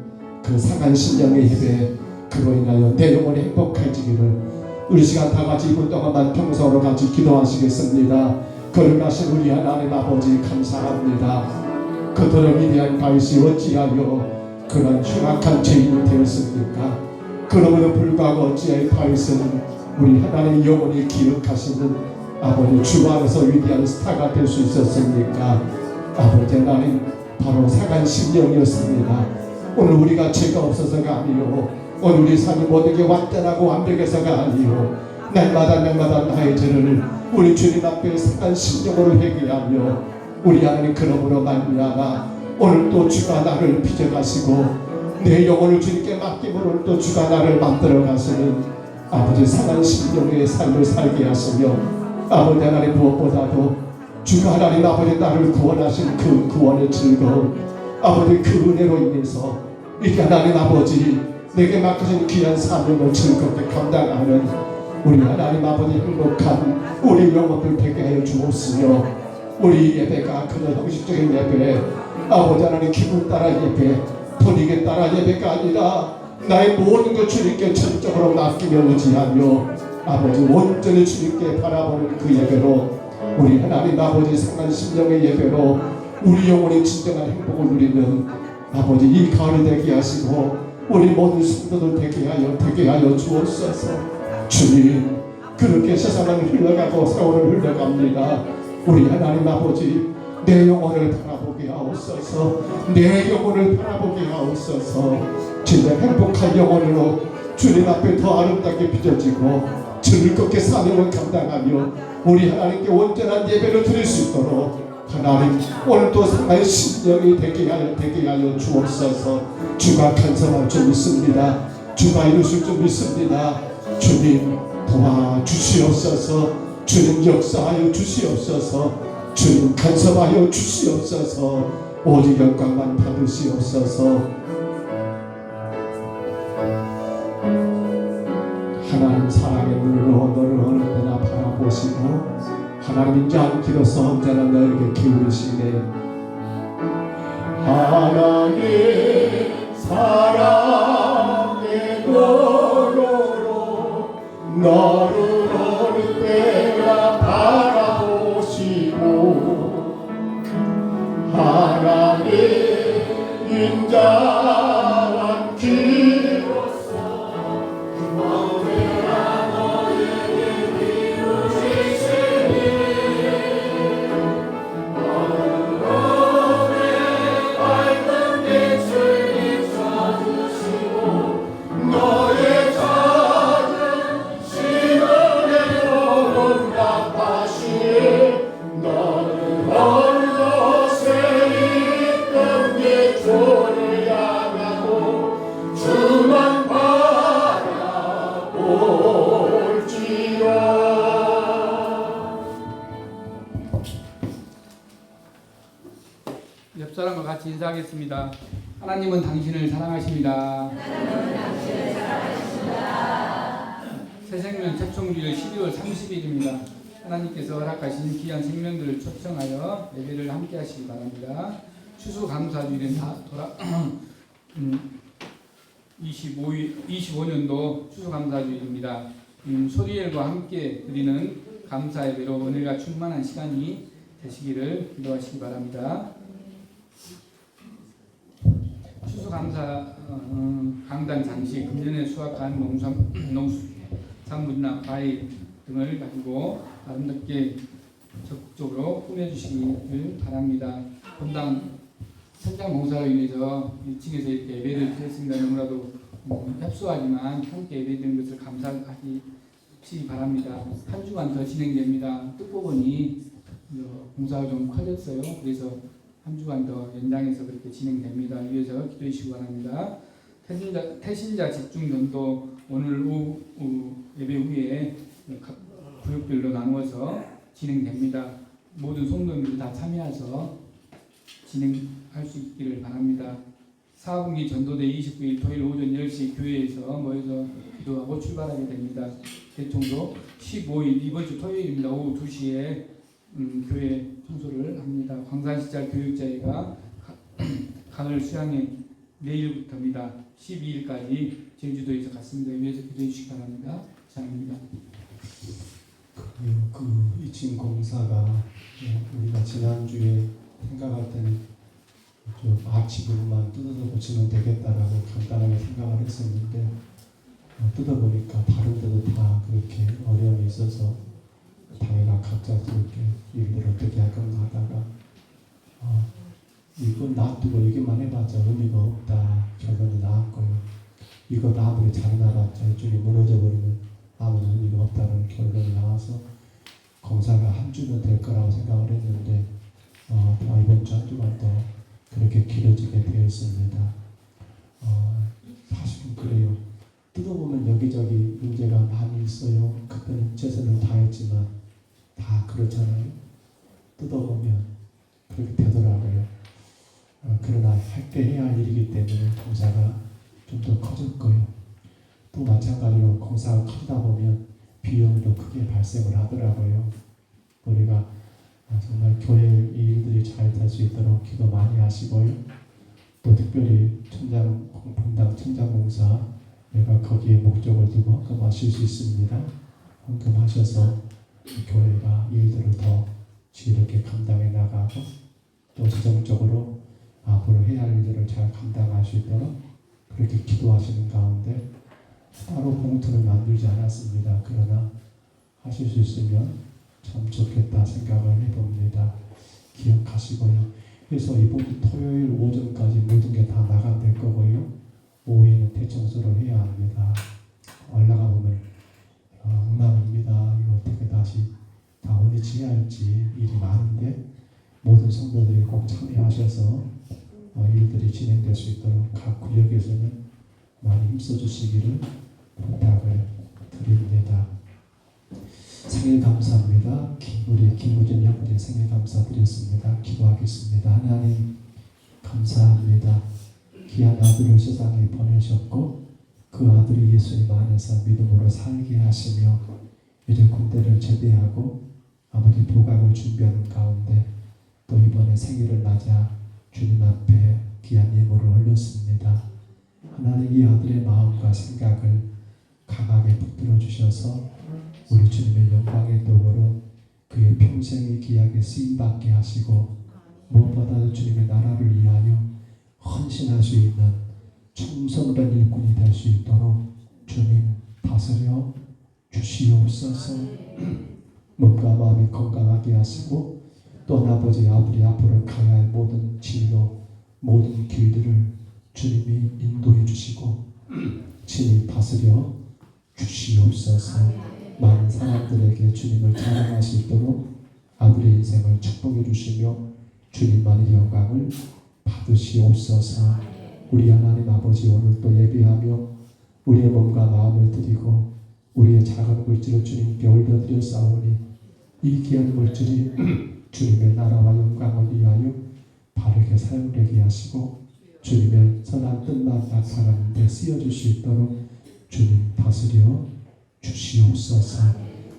그 상한 심령의 예배 그로 인하여 내 영혼이 행복해지기를 우리 시간 다 같이 2분 동안만 평소로 같이 기도하시겠습니다. 거룩하신 우리 하나님 아버지 감사합니다. 그토록 위대한 다윗이 어찌하여 그런 흉악한 죄인이 되었습니까? 그럼에도 불구하고 어찌하여 다윗은 우리 하나님의 영혼이 기억하시는 아버지 주 안에서 위대한 스타가 될 수 있었습니까? 아버지 하나님 바로 상한 심령이었습니다. 오늘 우리가 죄가 없어서가 아니요 오늘 우리 삶이 모든 게 완전하고 완벽해서가 아니요 날마다 나의 죄를 우리 주님 앞에 상한 심령으로 회개하며 우리 하나님 그러므로 말미암아 오늘 또 주가 나를 빚어가시고 내 영혼을 주님께 맡김으로 또 주가 나를 만들어 가시는 아버지 상한 심령의 삶을 살게 하시며 아버지 하나님 무엇보다도 주가 하나님 아버지 나를 구원하신 그 구원의 즐거움 아버지 그 은혜로 인해서 이렇게 하나님 아버지 내게 맡기신 귀한 사명을 즐겁게 감당하는 우리 하나님 아버지 행복한 우리 영혼들 되게 하여 주옵시며 우리 예배가 그저 형식적인 예배 아버지 하나님 기분 따라 예배 분위기 따라 예배가 아니라 나의 모든 것 주님께 전적으로 맡기며 의지하며 아버지 온전히 주님께 바라보는 그 예배로 우리 하나님 아버지 상한 심령의 예배로 우리 영혼이 진정한 행복을 누리는 아버지 이 가을이 되게 하시고 우리 모든 성도들 되게 하여 주옵소서. 주님 그렇게 세상은 흘러가고 세월을 흘러갑니다. 우리 하나님 아버지 내 영혼을 바라보게 하옵소서. 내 영혼을 바라보게 하옵소서. 진짜 행복한 영혼으로 주님 앞에 더 아름답게 빚어지고 즐겁게 사명을 감당하며 우리 하나님께 온전한 예배를 드릴 수 있도록 하나님 오늘도 상한 심령이 되게 하여 주옵소서. 주가 간섭할 줄 믿습니다. 주가 이루실 줄 믿습니다. 주님 도와주시옵소서. 주님 역사하여 주시옵소서. 주님 간섭하여 주시옵소서. 오직 영광만 받으시옵소서. 하나님 사랑의 눈으로 너를 어느 때나 바라보시고 하나님 인자한 길로서 언제나 너에게 기울이시네. 하나님 사랑의 눈으로 너를 어느 때나 바라보시고 하나님 인자한 길로서 언제나 너에게 기울이시니 어둠에 밝은 빛을 비춰주시고 너의 작은 시간에 응답하시니 너는 어느 곳에 있든 네 주를 향하고 주만 바라볼지라. 옆 사람과 같이 인사하겠습니다. 하나님은 당신을 사랑하십니다. 새생명 초청주일 12월 30일입니다. 하나님께서 허락하신 귀한 생명들을 초청하여 예배를 함께 하시기 바랍니다. 추수감사주일은 25년도 추수감사주일입니다. 소리엘과 함께 드리는 감사 예배로 은혜가 충만한 시간이 되시기를 기도하시기 바랍니다. 추수감사 강단 장식, 금년에 수확한 농수산물이나 과일 등을 가지고 아름답게 적극적으로 꾸며주시길 바랍니다. 본당 현장 공사로 인해서 1층에서 이렇게 예배를 드렸습니다. 너무나도 협소하지만 함께 예배드린 것을 감사하시기 바랍니다. 한 주간 더 진행됩니다. 뜻보니 공사가 좀 커졌어요. 그래서 한 주간 더 연장해서 그렇게 진행됩니다. 위해서 기도해 주시기 바랍니다. 태신자 집중전도 오늘 오후 예배 후에 각 구역별로 나누어서 진행됩니다. 모든 성도님들 다 참여해서 진행할 수 있기를 바랍니다. 4분기 전도대 29일 토요일 오전 10시 교회에서 모여서 기도하고 출발하게 됩니다. 대청소 15일 이번 주 토요일입니다. 오후 2시에 교회 청소를 합니다. 광산시작 교육자회가 가을 수양회 내일부터입니다. 12일까지 제주도에서 갔습니다. 위해서 기도해 주시기 바랍니다. 이상입니다. 그 이층 공사가 우리가 지난주에 생각할 때는 좀 아치부분만 뜯어서 고치면 되겠다라고 간단하게 생각을 했었는데 뜯어보니까 다른 데도 다 그렇게 어려움이 있어서 당연히 각자 그렇게 일을 어떻게 할 건가 하다가 이거 놔두고 얘기만 해봤자 의미가 없다 결론이 나왔고요. 이거 아무리 잘해놔봤자 이쪽이 무너져 버리면 아무런 의미가 없다는 결론이 나와서 공사가 한 주면 될 거라고 생각을 했는데 이번 주 한 주만 더 그렇게 길어지게 되었습니다. 사실은 그래요. 뜯어보면 여기저기 문제가 많이 있어요. 그때는 최선을 다했지만 다 그렇잖아요. 뜯어보면 그렇게 되더라고요. 그러나 할 때 해야 할 일이기 때문에 공사가 좀 더 커질 거예요. 또 마찬가지로 공사가 커지다 보면 비용도 크게 발생을 하더라고요. 우리가 정말 교회 일들이 잘 될 수 있도록 기도 많이 하시고요. 또 특별히 분당 천장공사 내가 거기에 목적을 두고 헌금하실 수 있습니다. 헌금하셔서 교회가 일들을 더 지혜롭게 감당해 나가고 또 재정적으로 앞으로 해야 할 일들을 잘 감당할 수 있도록 그렇게 기도하시는 가운데 따로 봉투를 만들지 않았습니다. 그러나 하실 수 있으면 참 좋겠다 생각을 해봅니다. 기억하시고요. 그래서 이번 토요일 오전까지 모든 게 다 마감될 거고요. 오후에는 대청소를 해야 합니다. 올라가 보면 엉망입니다. 이거 어떻게 다시 다 원위치해야 할지 일이 많은데 모든 성도들이 꼭 참여하셔서 일들이 진행될 수 있도록 각 구역에서는 많이 힘써주시기를 부탁을 드립니다. 생일 감사합니다. 우리 김우진 형님 생일 감사드렸습니다. 기도하겠습니다. 하나님 감사합니다. 귀한 아들을 세상에 보내셨고 그 아들이 예수님 안에서 믿음으로 살게 하시며 이제 군대를 제대하고 아버지 보각을 준비하는 가운데 또 이번에 생일을 맞아 주님 앞에 귀한 예물을 올렸습니다. 하나님 이 아들의 마음과 생각을 강하게 붙들어 주셔서 우리 주님의 영광의 도구로 그의 평생이 귀하게 쓰임받게 하시고 무엇보다도 주님의 나라를 위하여 헌신할 수 있는 충성된 일꾼이 될 수 있도록 주님 다스려 주시옵소서. 몸과 마음이 건강하게 하시고 또 아버지 앞으로 가야 할 모든 진로 모든 길들을 주님이 인도해 주시고 친히 다스려 주시옵소서. 많은 사람들에게 주님을 자랑할 수 있도록 아들의 인생을 축복해 주시며 주님만의 영광을 받으시옵소서. 우리 하나님 아버지 오늘 또 예배하며 우리의 몸과 마음을 드리고 우리의 작은 물질을 주님께 올려드려 싸우니 이 귀한 물질이 주님의 나라와 영광을 위하여 바르게 사용되게 하시고 주님의 선한 뜻만 나타나는 데 쓰여질 수 있도록 주님 다스려 주시옵소서.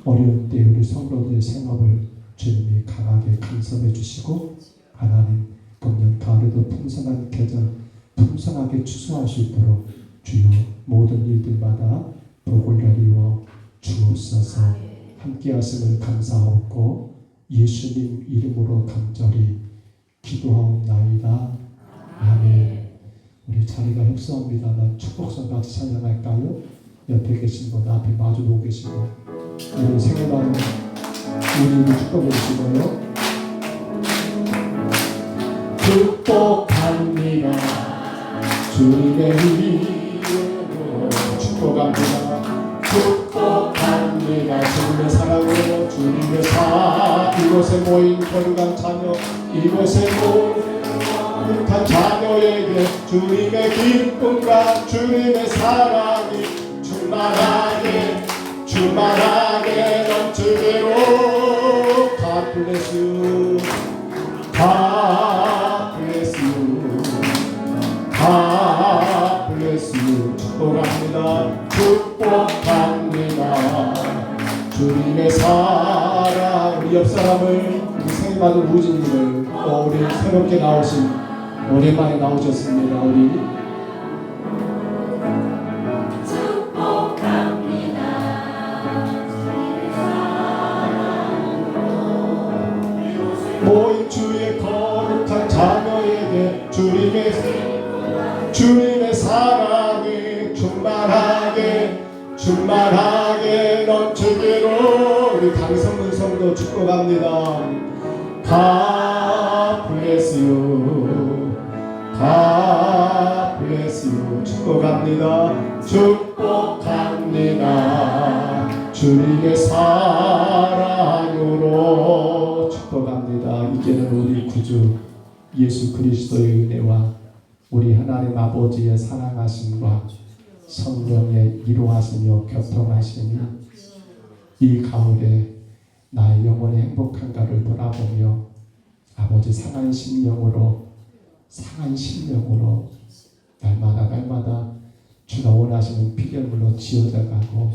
어려운 때 우리 성도들의 생업을 주님이 강하게 간섭해 주시고 하나님 금년 가을에도 풍성한 계절 풍성하게 추수할 수 있도록 주여 모든 일들마다 복을 내리워 주옵소서. 함께 하심을 감사하옵고 예수님 이름으로 간절히 기도하옵나이다. 아멘. 우리 자리가 협소합니다만 축복성 같이 찬양할까요? 옆에 계신 분 앞에 마주보고 계시고 우리 생일하는 우리를 축복해 주시고요. 축복합니다. 주님의 이름으로 축복합니다. 축복합니다. 주님의 사랑으로 주님의 이곳에 모인 거룩한 자녀 이곳에 모인 거룩한 자녀에게 주님의 기쁨과 주님의 사랑이 충만하게 넘치도록 God bless you. God bless you. God bless you. 축복합니다. 축복합니다. 주님의 사랑. 우리 옆 사람을 우리 생일 받은 우진님을 우리 새롭게 나오신 오랜만에 나오셨습니다. 우리 충만하게 넘치기로 우리 강성문 성도 축복합니다. God bless you. God bless you. 축복합니다. 축복합니다. 주님의 사랑으로 축복합니다. 이제는 우리 구주 예수 그리스도의 은혜와 우리 하나님 아버지의 사랑하심과 성령의 이루하시며 교통하심이 이 가을에 나의 영혼의 행복한가를 돌아보며 아버지 상한 심령으로 날마다 주가 원하시는 피조물로 지어져가고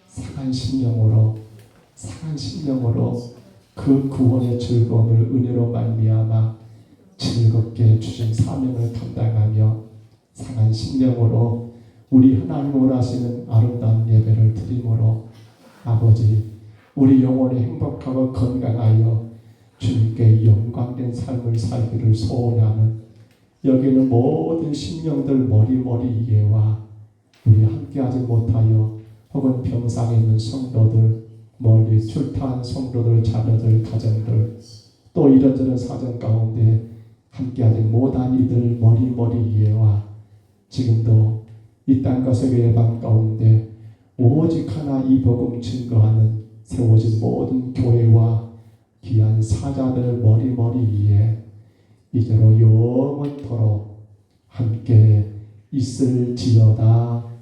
상한 심령으로 그 구원의 즐거움을 은혜로 말미암아 즐겁게 주신 사명을 감당하며 상한 심령으로 우리 하나님 원하시는 아름다운 예배를 드림으로 아버지 우리 영혼이 행복하고 건강하여 주님께 영광된 삶을 살기를 소원하는 여기는 모든 심령들 머리머리 이해와 우리 함께하지 못하여 혹은 병상에 있는 성도들 멀리 출타한 성도들 자녀들 가정들 또 이런저런 사정 가운데 함께하지 못한 이들 머리머리 이해와 지금도 이 땅과 세계의 방 가운데 오직 하나 이 복음 증거하는 세워진 모든 교회와 귀한 사자들 머리머리 위에 이제로 영원토록 함께 있을지어다.